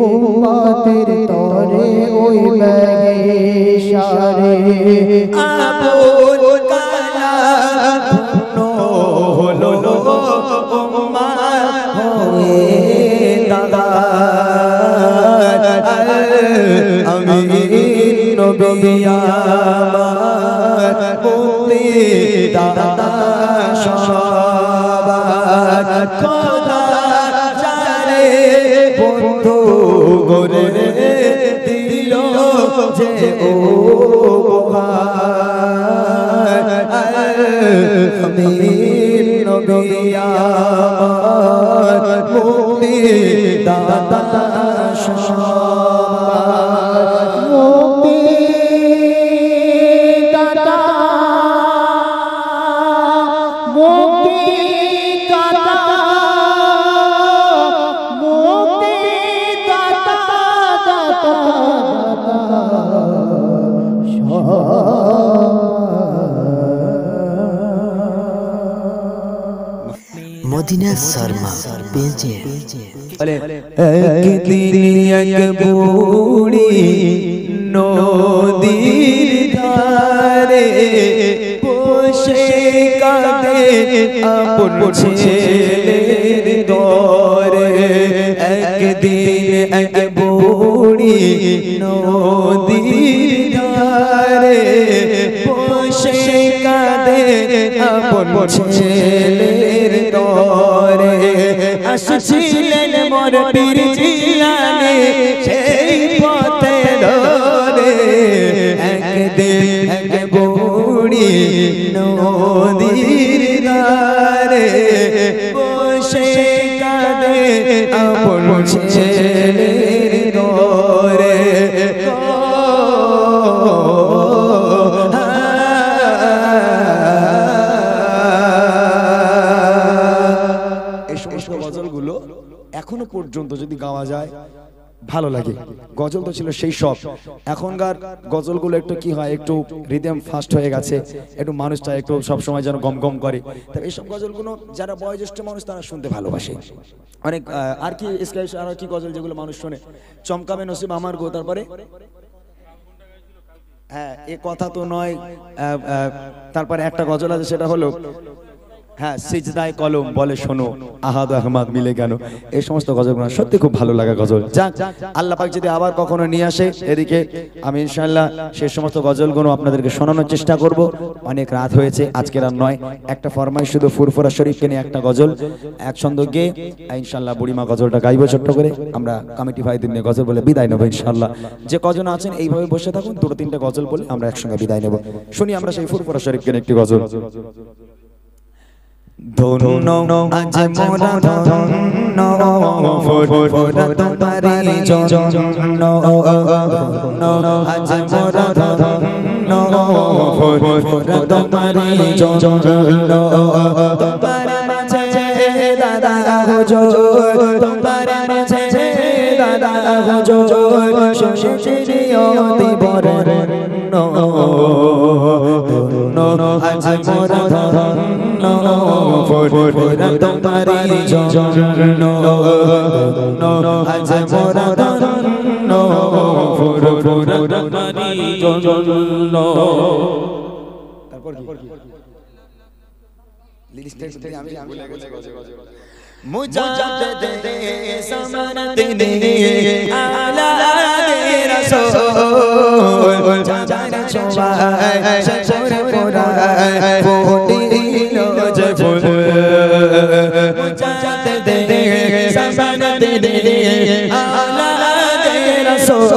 উম্মতের তরে ওই ব্যাগে সারে আবুল কালাম হলো উম্মাত হয়ে দাদা আমিন নবী আমার মুক্তি দাতা সবার খোদা জানে বন্ধু গরে দিল যে ও আমিন নবী আমার মুক্তি দাতা সবার মুক্তি দাতা মুক্তি দাতা মুক্তি দাতা দাতা মদিনা শর্মা পেজে একদিন এক বুড়ি নদীর ধারে বসে কাঁদে আপন ছেলের দরে একদিন এক বুড়ি নদীর ধারে বসে কাঁদে আপন ছেলের দরে আসছিলেন মোর পীর জিলানী সেই পথে ধরে একদিন এক বুড়ি নদীর ধারে বসে কাঁদে আপন ছেলের দরে এই সমস্ত গজলগুলো এখনো পর্যন্ত যদি গাওয়া যায় ভালো লাগে। গজল তো ছিল সেই সব, এখনকার গজলগুলো একটু কি হয়, একটু রিদম ফাস্ট হয়ে গেছে, একটু মানুষটা একটু সব সময় যেন গম গম করে। তবে এইসব গজলগুলো যারা বয়োজ্যেষ্ঠ মানুষ তারা শুনতে ভালোবাসে অনেক। আর কি আর কি গজল যেগুলো মানুষ শোনে, চমকাবে নসিব আমার গো, তারপরে হ্যাঁ এ কথা তো নয়, তারপরে একটা গজল আছে সেটা হলো হ্যাঁ সিজদায় কলম বলে শোনো আহাদ আহমদ মিলে কেন। এই সমস্ত গজলগুলো সত্যি খুব ভালো লাগা গজল। যাক আল্লাহ পাক যদি আবার কখনো নিয়ে আসে এদিকে, আমি ইনশাআল্লাহ সেই সমস্ত গজলগুলো আপনাদেরকে শোনানোর চেষ্টা করব। অনেক রাত হয়েছে, আজকের আর নয়, একটা ফরমাইশ শুধু ফুরফুরা শরীফকে নিয়ে একটা গজল এক ছন্দ গেয়ে ইনশাআল্লাহ বুড়িমা গজলটা গাইব ছোট্ট করে। আমরা কমিটি ভাইদের নিয়ে গজল বলে বিদায় নেবো ইনশাআল্লাহ। যে কজন আছেন এইভাবে বসে থাকুন, দুটো তিনটে গজল বলে আমরা একসঙ্গে বিদায় নেব। শুনি আমরা সেই ফুরফুরা শরীফকে নিয়ে একটি গজল। ধন্য আজ মোরা ধন্য ফুরফুরা তোমারি জন্য, আজ মোরা ধন্য ফুরফুরা তোমারি জন্য। তোমার মাঝে দাদা হুজুর, তোমার মাঝে দাদা হুজুর শুনিও দিবরন্ন, আজ মোরা ধন্য ফুরফুরা তোমারি জন্য, আজ মোরা ধন্য ফুরফুরা তোমারি জন্য। তারপর লিরিক্সটা আমি ভুলে গেছি। মুজাদ্দিদ সামানাতিনি আলা রাসূল জান ছোঁয়ায় সচরে পড়ায় ফুটিলো যে ফুল। মুজাদ্দিদ সামানাতিনি আলা রাসূল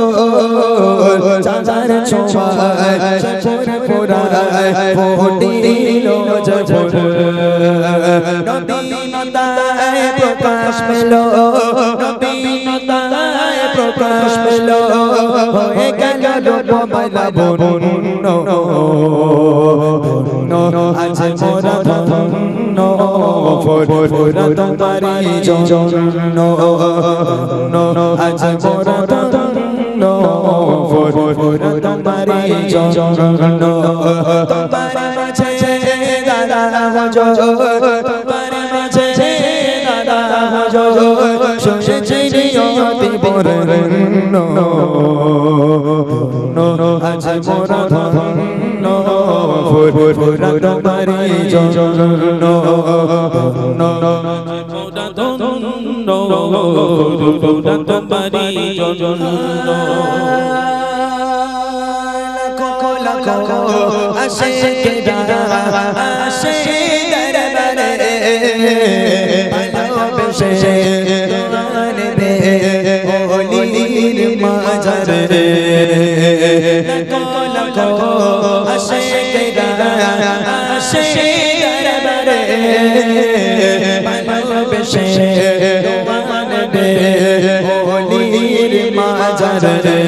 জান ছোঁয়ায় সচরে পড়ায় ফুটিলো যে ফুল। নবীনতায় প্রকাশ পেলো, নবীনতায় প্রকাশ পেলো, হয়ে গেল রূপবালা বন্য। আজ মোরা ধন্য ফুরফুরা তোমারি জন্য, আজ মোরা ধন্য ফুরফুরা তোমারি জন্য। তোমার মাঝে দাদা হুজুর, তোমার মাঝে দাদা হুজুর শুনিও দিবরন্ন, আজ মোরা ধন্য ফুরফুরা তোমারি জন্য, মোরা ধন্য ফুরফুরা তোমারি জন্য। লাখো আশিকেরা আসে দরবারে, ভালোবেসে আনবে ওলির মাজারে। লাখো আশিকেরা আসে দরবারে, ভালোবেসে আনবে ওলির মাজারে।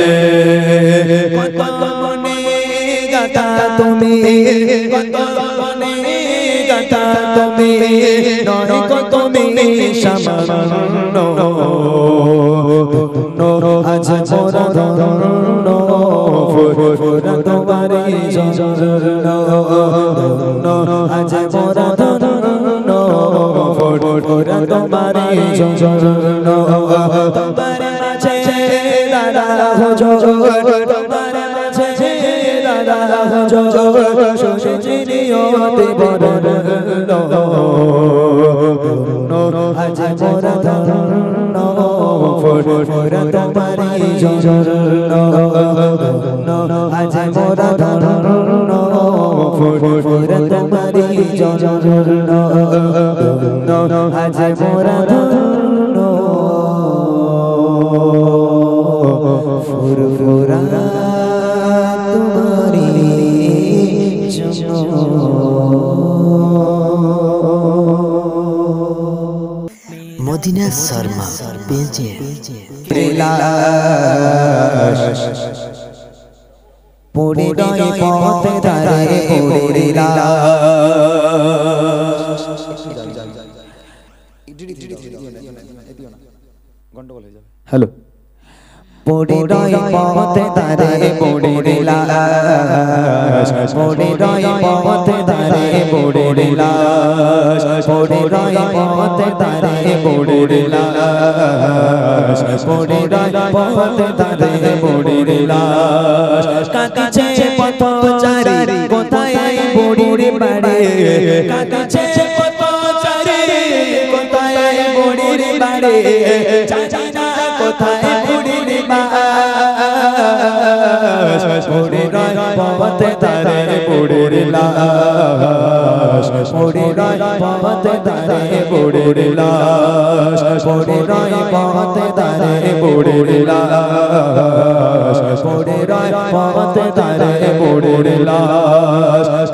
কত মনে গাতা তুমি, কত মনে গাতা তুমি, নয় কত তুমি সামান্য। আজ মোরা ধন্য ফুরফুরা তোমারি জন্য, আজ মোরা ধন্য ফুরফুরা তোমারি জন্য। তোমার মাঝে দাদা হুজুর, তোমার মাঝে দাদা হুজুর শুনিও নিয়তে বরণ আজ মোরা ধন্য ফোরা তোমারি জন্য আজ মোরা ধন্য ফোরা তোমারি জন্য আজ মোরা ধন্য ফুরফুরা তোমারি জন্য। মদিনা শর্মা পেজে পরিণয় পথ ধারে পড়িলা হ্যালো পরিণয় পথ ধারে পড়িলা পরিণয় পথ ধারে পড়িলা পরিণয় পথ ধারে পড়িলা পরিণয় পথ ধারে পড়িলা কাঁদিছে পথচারী কোথায় বুড়ির বাড়ি কাঁদিছে পথচারী কোথায় বুড়ির বাড়ি জানি না কোথায় বুড়ির পরিণয় পথ ধারে পড়িলা পরিণয় পথ ধারে পড়িলা পরিণয় পথ ধারে পড়িলা পরিণয় পথ ধারে পড়িলা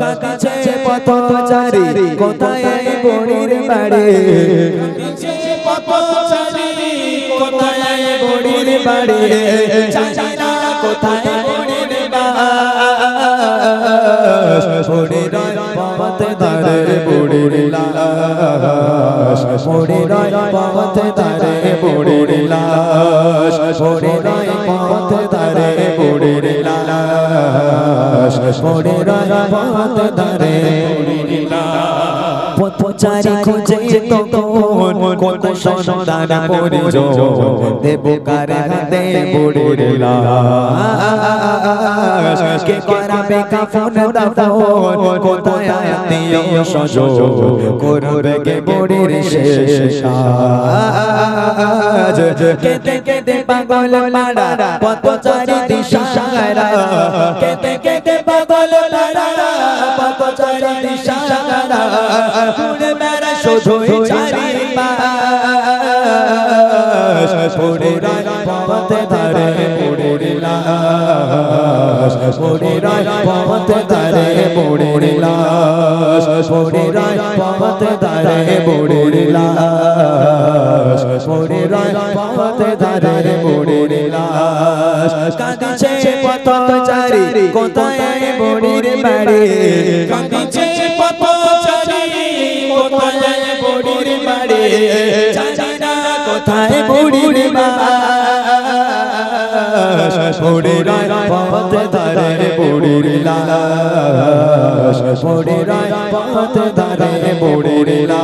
কাঁদিছে পথচারী কোথায় বুড়ির বাড়ি কাঁদিছে পথচারী কোথায় বুড়ির বাড়ি জানি না কোথায় বুড়ির পরিণয় পথ ধারে পড়িলা পরিণয় পথ ধারে পড়িলা পরিণয় পথ ধারে পড়িলা পরিণয় পথ ধারে পড়িলা পথচারী খুঁজে তখন কোন সন্তান পরিজন দেব কার হাতে পড়িলা কে করাবে কাফন দাফন কোথায় আত্মীয় স্বজন করবে কে পড়ির শেষ কাজ কেতে কেতে পাগল মারা পথচারী দিশাহারা কেতে কেতে পাগল মারা পথচারী দিশাহারা ঘুরে বেড়া শুধুই চারিপাশ পরিণয় পথ ধারে পড়িলা পরিণয় পথ ধারে পড়িলা পরিণয় পথ ধারে পড়িলা পরিণয় পথ ধারে পড়িলা কাঁদিছে পথচারী কোথায় বুড়ির বাড়ি কাঁদিছে পথচারী কোথায় বুড়ির বাড়ি জানি না কোথায় বুড়ির বাড়ি পরিণয় পথ ধারে পড়িলা পরিণয় পথ ধারে পড়িলা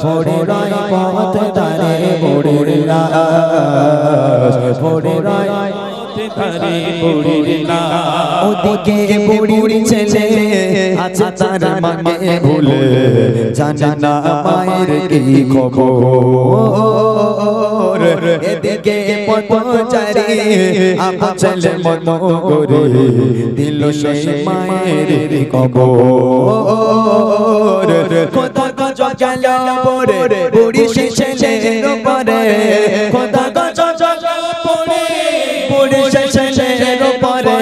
পরিণয় পথ ধারে পড়িলা পরিণয় ধারে পড়িলা ওদিকে বুড়ির ছেলে আছে তার মাকে ভুলে জানে না মায়ের কি খবর এদিকে পথচারী আমার ছেলে মন করে দিল সেই মায়ের খবর খোদা গজ গেল পরে বুড়ি সেই ছেলের উপরে খোদা গজ গেল পরে বুড়ি সেই ছেলের উপরে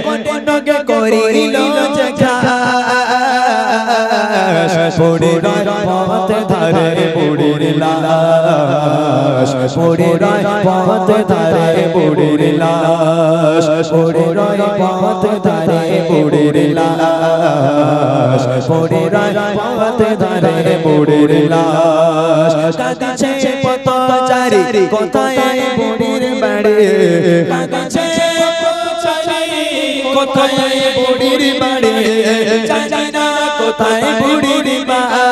কোনকে করিল জায়গা পরিণয় পথ ধারে পড়িলা পরিণয় পথ ধারে পড়িলা পরিণয় পথ ধারে পড়িলা পরিণয় পথ ধারে পড়িলা কাঁদিছে পথচারী কোথায় বুড়ির বাড়ি কাঁদিছে পথচারী কোথায় বুড়ির বাড়ি জানি না কোথায় বুড়ির বাড়ি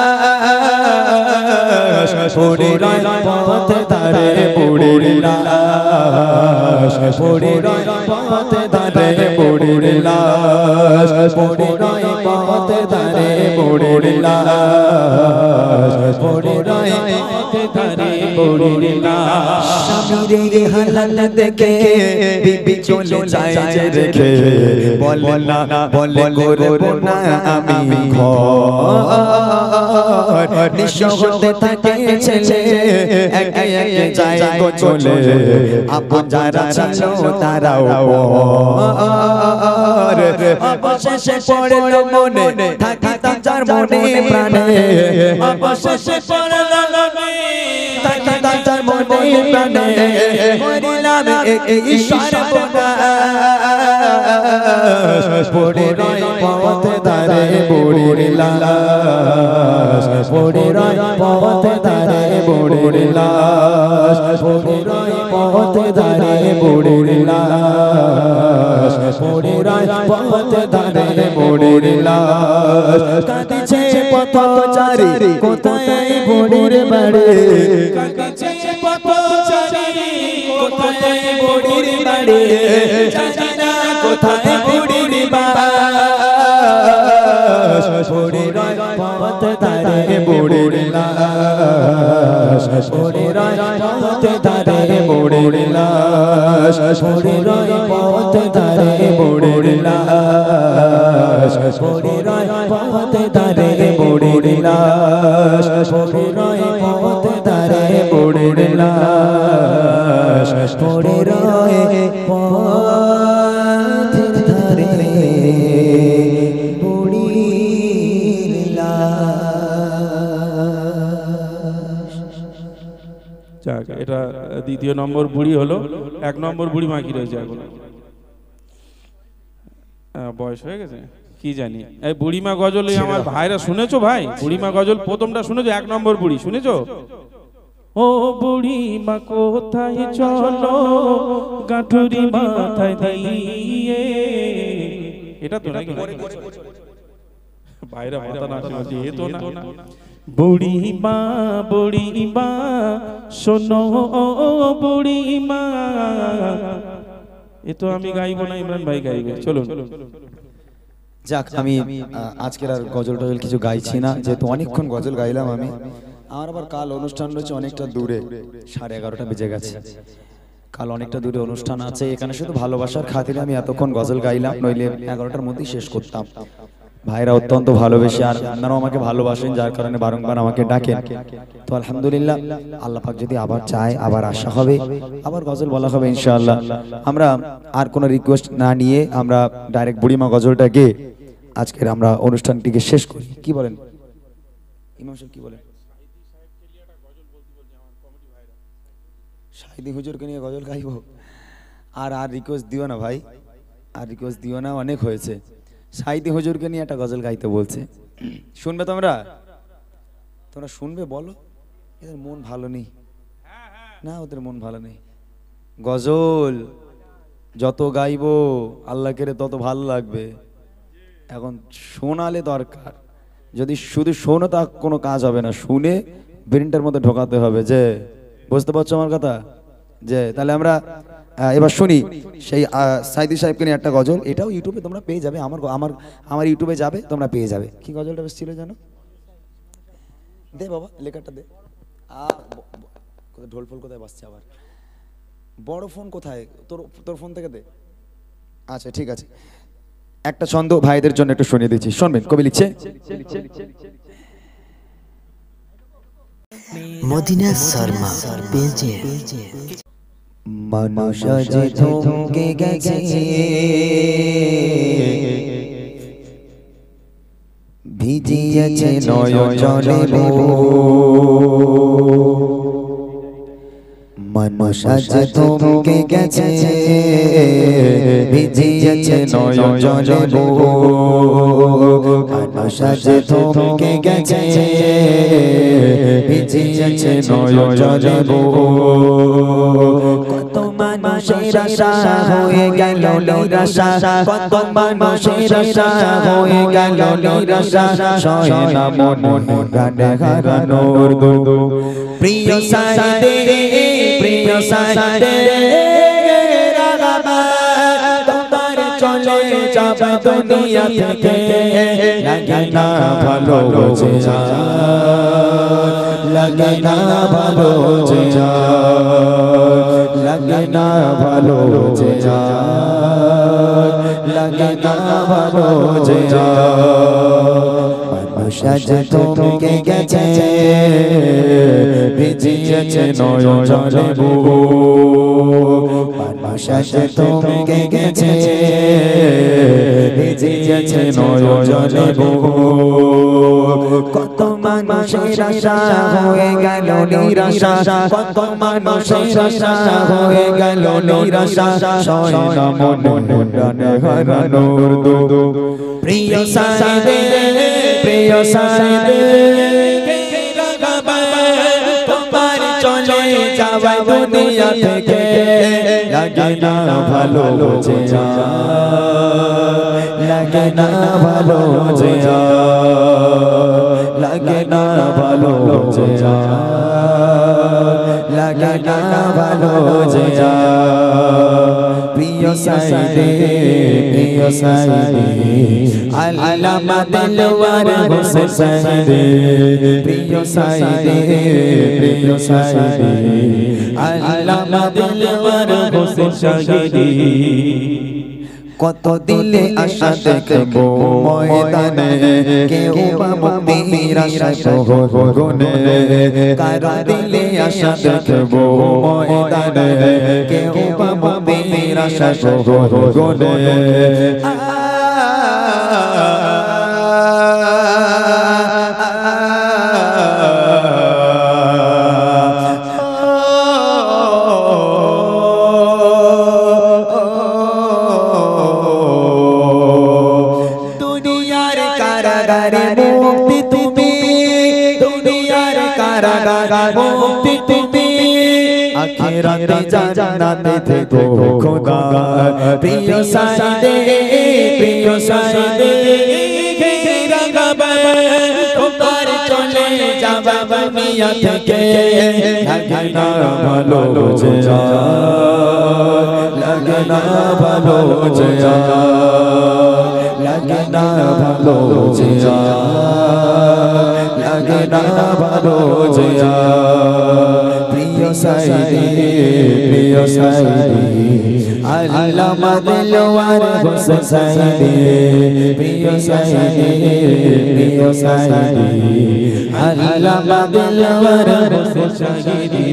পরিণয় পথ ধারে পড়িলা পরিণয় পথ ধারে পড়িলা পড়ে রয় পথে ধারে বুড়ির লাশ পড়ে রয় পথে ধারে বুড়ির লাশ স্বামীরে হালাল দেখে বিবি চলে যায় যে রেখে বলে না বলে করব না আমি ঘর নিঃস্ব হতে থাকে ছেলে একে একে যায় গো চলে আপন যারা ছিল তারাও অবশেষে পড়লো মনে থাকি তার মনে প্রাণে অবশেষে পড়লো মনে থাকি তার মনে প্রাণে মরিলাম এই সর্বনাশ পড়ে রয় পথে ধারে বুড়ির লাশ পড়ে রয় পথে ধারে বুড়ির লাশ পড়ে রয় পথে ধারে বুড়ির লাশ পড়ে রয় পথে ধারে বুড়ির লাশ কাঁদিছে পথচারী কোথায় বুড়ির বাড়ি কাঁদিছে পথচারী কোথায় বুড়ির বাড়ি জানি না কোথায় বুড়ির বাস পড়ে রয় পথে ধারে বুড়ির লাশ পড়ে রয় পথে ধারে বুড়ির লাশ পড়ে রয় পথে ধারে বুড়ির লাশ পড়ে রয় পথে ধারে বুড়ির লাশ পড়ে রয় পথে ধারে বুড়ির লাশ পড়ে রয় পথে ধারে বুড়ির লাশ। যাক, এটা দ্বিতীয় নম্বর বুড়ি হলো। এক নম্বর বুড়ি মা কি রয়েছে এখন? বয়স হয়ে গেছে কি জানি। এই বুড়িমা গজল আমার ভাইরা শুনেছো ভাই? বুড়িমা গজল প্রথমটা শুনেছো? এক নম্বর বুড়ি শুনেছো? ও বুড়িমা কোথায় চলো গাঁঠুরি মাথায় দিয়ে, এটা তো নাকি ভাইরা মাথা না শুনছি এ তো না। বুড়িমা বুড়িমা শোনো বুড়িমা, এ তো আমি গাইবো না, ইমরান ভাই গাইবে। চলুন। যাক, আমি আজকের আর গজল টজল কিছু গাইছি না, যেহেতু অনেকক্ষণ গজল গাইলাম আমি। আমার আবার কাল অনুষ্ঠান রয়েছে অনেকটা দূরে, 11:30 বেজে গেছে। কাল অনেকটা দূরে অনুষ্ঠান আছে, এখানে শুধু ভালোবাসার খাতিরে আমি এতক্ষণ গজল গাইলাম, নইলে 11টার মধ্যেই শেষ করতাম। ভাইরা অত্যন্ত ভালোবেসে আর আপনারাও আমাকে ভালোবাসেন, যার কারণে বারংবার আমাকে ডাকেন। তো আলহামদুলিল্লাহ, আল্লাহ পাক যদি আবার চায় আবার আসা হবে, আবার গজল বলা হবে ইনশাআল্লাহ। আমরা আর কোনো রিকোয়েস্ট না নিয়ে আমরা ডাইরেক্ট বুড়িমা গজলটা গেয়ে আজকের আমরা অনুষ্ঠানটিকে শেষ করি। কি বলেন ইমাম সাহেব, কি বলেন? শাহিদি হুজুরকে নিয়ে গজল গাইবো? আর রিকোয়েস্ট দিও না ভাই, আর রিকোয়েস্ট দিও না, অনেক হয়েছে। শাহিদি হুজুরকে নিয়ে একটা গজল গাইতে বলছে, শুনবে তোমরা? তোমরা শুনবে? বলো। এদের মন ভালো নেই না, ওদের মন ভালো নেই। গজল যত গাইবো আল্লাহকে তত ভালো লাগবে। এখন শোনালে দরকার, যদি শুধু শোনো তা কোনো কাজ হবে না, শুনে ব্রেনটার মধ্যে ঢোকাতে হবে। যে বুঝতে পারছো আমার কথা? যে তাহলে আমরা এবার শুনি সেই সাইদি সাহেবকে নিয়ে একটা গজল। এটাও ইউটিউবে তোমরা পেয়ে যাবে, আমার ইউটিউবে যাবে, তোমরা পেয়ে যাবে। কি গজলটা বেশ ছিল জানো? দে বাবা লেখাটা দে। কোথায় ঢোল ফোল কোথায় বাজছে আবার? বড় ফোন কোথায় তোর ফোন থেকে দে। আচ্ছা ঠিক আছে, একটা ছন্দ ভাইদের জন্য একটু শুনিয়ে দিচ্ছি, শুনবেন। কবি লিখছে, মদিনা শর্মা পেজে মানুষ যে থমকে গেছে ভিজিয়েছে নয়নে মানুষ যে থমকে গেছে ভিজিয়েছে নয়নে মানুষ যে থমকে গেছে ভিজিয়েছে নয়নে কত মানুষের আশা হয়ে গেল নিরাশা, কত মানুষের আশা হয়ে গেল নিরাশা, সয় না মনে গানে হারানোর দুঃখ। প্রিয় সাইদে প্রিয় সাইদে তোমার চলে যাবে দুনিয়া থেকে লাগে না ভালো যে লাগে না ভালো যে লাগে না ভালো যে লাগে না ভালো যে সাজ তোমকে গেছে ভিজিয়েছে নয়নে সাজ তোমকে গেছে ভিজিয়েছে নয়নে কত মানুষের আশা হয়ে গেল নিরাশা কত মানুষের আশা হয়ে গেল নিরাশা সয় না মনে হারানোর দুঃখ প্রিয় সাইদে প্রিয় সাইদে তোমার চলে যাওয়া দুনিয়া থেকে লাগে না ভালো যে লাগে না ভালো যে লাগে না ভালো যে লাগে না ভালো যে প্রিয় সাইদে প্রিয় সাইদে আল্লামা দিলওয়ার হোসেন সাইদে প্রিয় সাইদে প্রিয় সাইদে আল্লামা দিলওয়ার হোসেন সাইদে কত দিলে আশা দেখবো ময়দানে কেউ বা মুক্তির আশা গগনে কারো দিলে আশা দেখবো ময়দানে কেউ বা মুক্তির আশা গগনে মুক্তি তুমি দুনিয়ার কারাগার মুক্তি তুমি আখিরাতে জান্নাতে থেকো খোদা প্রিয় সাইদে প্রিয় সাইদে তোমার চলে যাবা দুনিয়া থেকে লাগে না ভালো যে লাগে না ভালো যে লাগে না ভালো যে লাগে না ভালো যে প্রিয় সাইদে প্রিয় সাইদে আল্লামা দিলওয়ার হোসেন সাইদে প্রিয় সাইদে প্রিয় সাইদে আল্লামা দিলওয়ার হোসেন সাইদে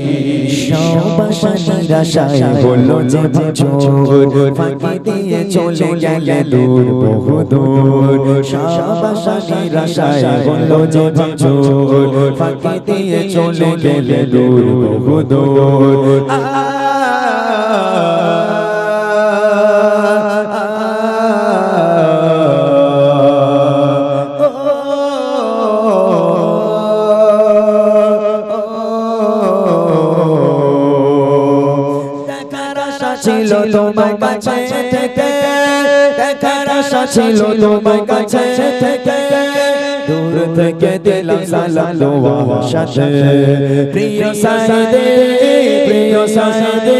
সবাসা নিরাশায় হলো যে চোর ফাঁকি দিয়ে চলে গেলে দূর বহু দূর সবাসা নিরাশায় হলো যে চোর ফাঁকি দিয়ে চলে গেলে দূর বহু দূর ছিল তোমার কাছে থেকে দেখার আশা ছিল তোমার কাছে থেকে দূর থেকে দিলাম সালাম তোমার সাথে প্রিয় সাইদে প্রিয় সাইদে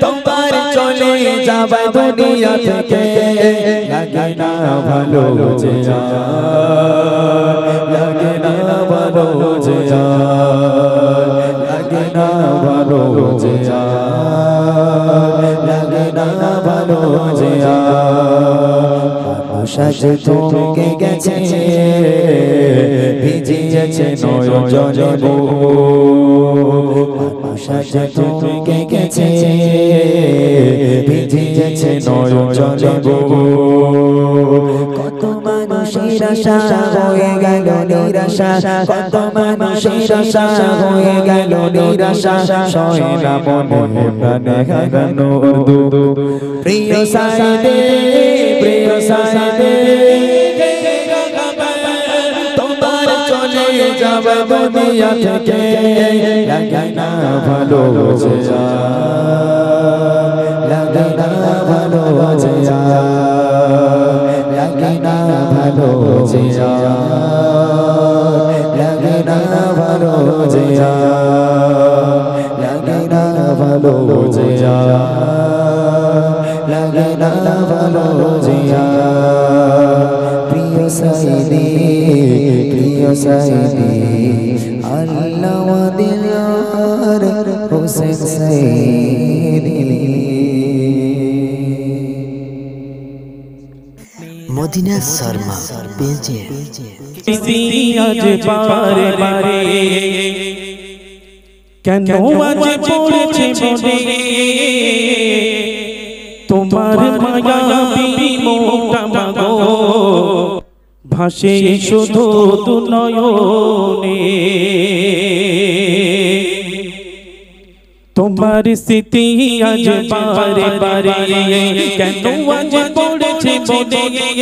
তোমার চলে যাবা দুনিয়া থেকে লাগে না ভালো যে লাগে না ভালো যে লাগে না ভালো যে লাগে না ভালো যে সাজ তোমকে গেছে ভিজিয়েছে নয়নে সাজ তোমকে গেছে ভিজিয়েছে নয়নে কত মানুষের আশা হয়ে গেল নিরাশা কত মানুষের আশা হয়ে গেল নিরাশা সয় না মনে প্রাণে হারানোর দুঃখ প্রিয় সাইদে প্রিয় সাইদে তোমার চলে যাবে দুনিয়া থেকে লাগে না ভালো যে লাগে না ভালো যে লাগে না ভালো যে লাগে না ভালো যে লাগে না ভালো যে লাগে না ভালো জিয়া প্রিয় সাইদি আল্লাহ দিলার হোসেন সাইদি মদিনা শর্মা পেজে আজ বারে বারে কেন আজ পড়েছে মনে তোমার মায়াবী মুখটা মাগো ভাসে শুধু দু নয়নে তোমার স্মৃতি আজ বারে বারে কেন আজ পড়েছে মনে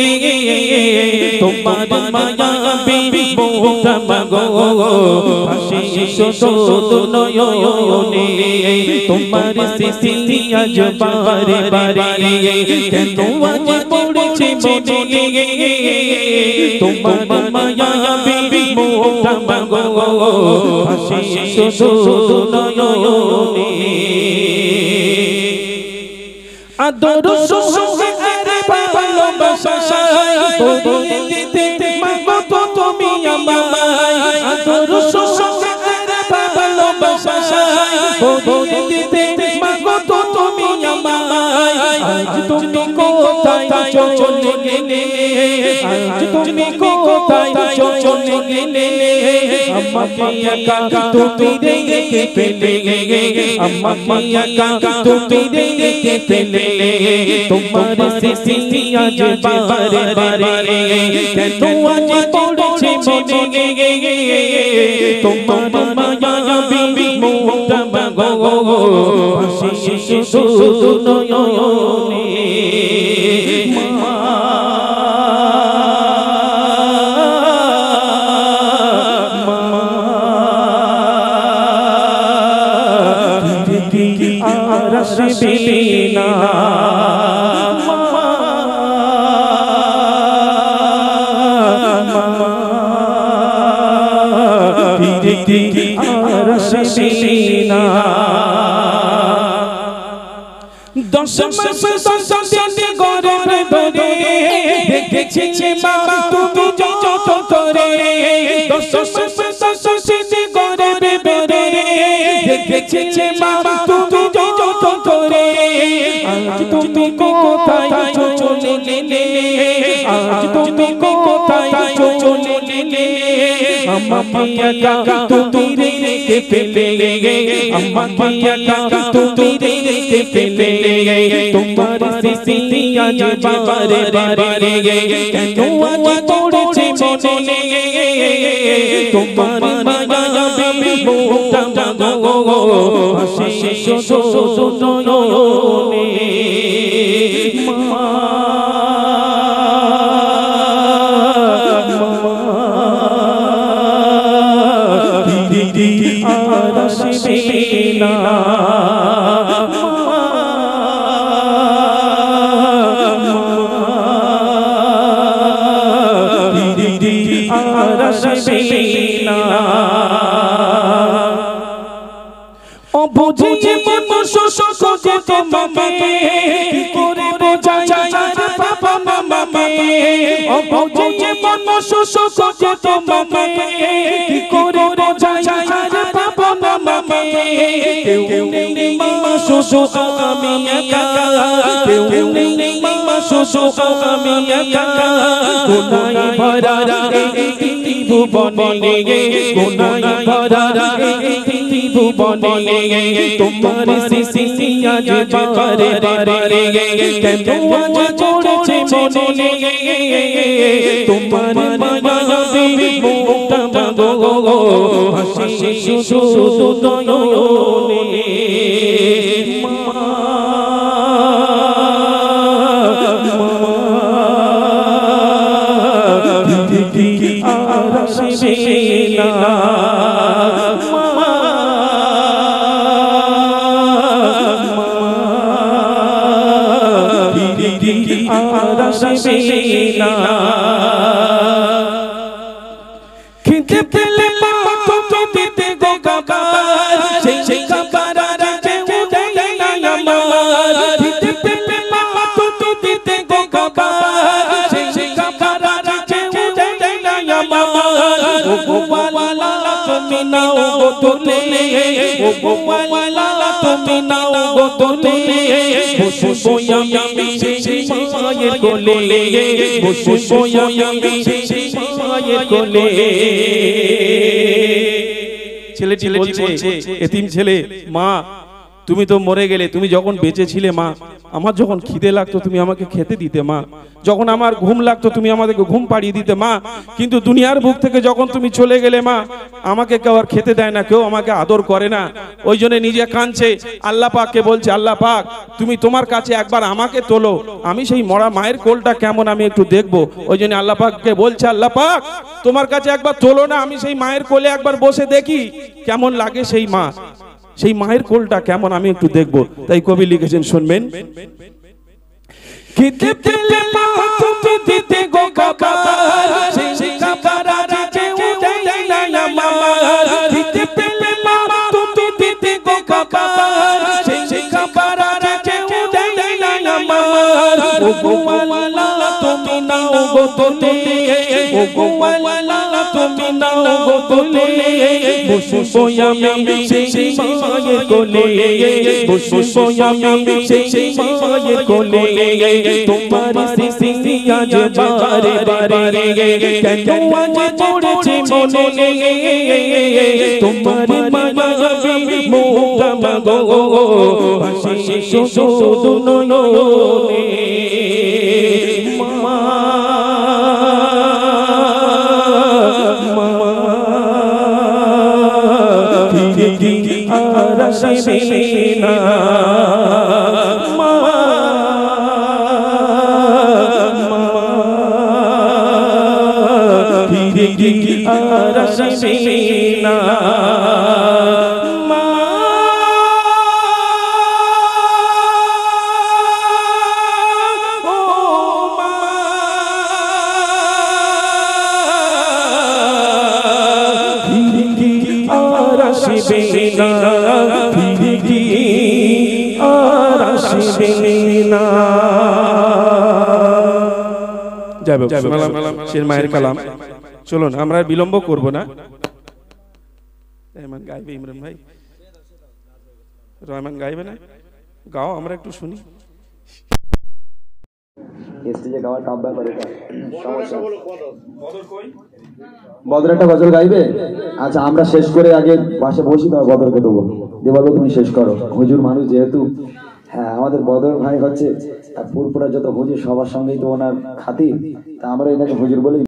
তোমার মায়াবী মুখটা মাগো ভাসে শুধু দু নয়নে তোমার স্মৃতি আজ বারে বারে কেন আজ পড়েছে মনে তোমার মায়াবী মুখটা মাগো ভাসে শুধু দু নয়নে আদর সহকার ভালোবাসা বলে দিতে মাগো তো তুমি আমায় আদর সহকার ভালোবাসা বলে দিতে মাগো তো তুমি আমায় আজ তুমি কোথায় চলে গেলে আজ তুমি কোথায় চলে গেলে আমাকে একা তুমি রেখে ফেলে আমাকে একা তুমি রেখে ফেলে তোমার স্মৃতি আজ বারে বারে কেন আজ পড়েছে মনে তোমার মায়াবী মুখটা মাগো ভাসে শুধু নয়নে বিনা রসিনা দশ মাস দশ দিন গরে ধরে দেখেছি মা তুমি যত করে দশ মাস দশ দিন গরে ধরে দেখেছি মা তুমি যত করে আজ তুমি কোথায় চলে গেলে আজ তুমি কোথায় চলে গেলে আমাকে একা তুমি রেখে ফেলে আমাকে একা তুমি রেখে ফেলে তোমার স্মৃতি আজ বারে বারে কেন আজ পড়েছে মনে তোমার মায়াবী মুখটা মাগো ভাসে শুধু নয়নে বুঝিয়ে মন শোষে তোমাকে কি করে বোঝাই বাবা মামাকে ও বুঝিয়ে মন শোষে তোমাকে কি করে বোঝাই বাবা মামাকে কেউ নেই মা শোষো আমি একা কেউ নেই মা শোষো আমি একা কোনায় ভরা এই ভুবনে কোনায় ভরা এই ভুবনে তোমার স্মৃতি আজ বারে বারে কেন আজ পড়েছে মনে তোমার মায়াবী মুখটা মাগো ভাসে শুধু নয়নে খিদে পেলে মা তুমি দিতে গো খাবার সেই খাবার রাজে উদয় না আমার খিদে পেলে মা তুলে ও গো আল্লাহ তুমি নাও গো তুলে বসবো আমি সেই মায়ের কোলে বসবো আমি সেই মায়ের কোলে ছেলেটি বলছে এতিম ছেলে মা তুমি তো মরে গেলে তুমি যখন বেঁচে ছিলে মা আমার যখন খিদে লাগতো তুমি আমাকে খেতে দিতে মা যখন আমার ঘুম লাগতো তুমি আমাদেরকে ঘুম পাড়িয়ে দিতে মা কিন্তু দুনিয়ার বুক থেকে যখন তুমি চলে গেলে মা আমাকে কেউ আর খেতে দেয় না কেউ আমাকে আদর করে না ওই জন্য নিজে কাঁদছে আল্লাহ পাককে বলছে আল্লাহ পাক তুমি তোমার কাছে একবার আমাকে তোলো আমি সেই মরা মায়ের কোলটা কেমন আমি একটু দেখবো ওই জন্য আল্লাহ পাককে বলছে আল্লাহ পাক তোমার কাছে একবার তোলো না আমি সেই মায়ের কোলে একবার বসে দেখি কেমন লাগে সেই মা সেই মায়ের কোলটা কেমন আমি একটু দেখবো তাই কবি লিখেছেন শুনবেন খিদে পেলে মা তুমি দিতে গো খাবার সেই খাবার আজ কেউ দেয় না আমার খিদে পেলে মা তুমি দিতে গো খাবার সেই খাবার আজ কেউ দেয় না আমার ও গো আল্লাহ তুমি নাও গো তুলে ও গো আল্লাহ তুমি নাও গো তুলে বসবো আমি সেই মায়ের কোলে বসবো আমি সেই মায়ের কোলে তোমার স্মৃতি আজ বারে বারে কেন আজ পড়েছে মনে তোমার মায়াবী মুখটা গো হাসি শুধু নয়নে মা আর আসবে না মা ফিরে আর আসবে না মা ও মা ফিরে আর আসবে না ফিরে আর আসবে না যাবে শের মায়ের কালাম চলুন আমরা বিলম্ব করব না রহমান গাইবে ইমরান ভাই রহমান গাইবে না গাও আমরা একটু শুনি স্টেজে গাওয়ার টাপ ব্যাপার এটা বদর একটা গজল গাইবে আচ্ছা আমরা শেষ করে আগে পাশে বসি তাও বদরকে দেবো দিয়ে বলবো তুমি শেষ করো হুজুর মানুষ যেহেতু হ্যাঁ আমাদের বদর ভাই হচ্ছে পুরপুরা যত হুজুর সবার সঙ্গেই তো ওনার খাতির তা আমরা এটাকে হুজুর বলি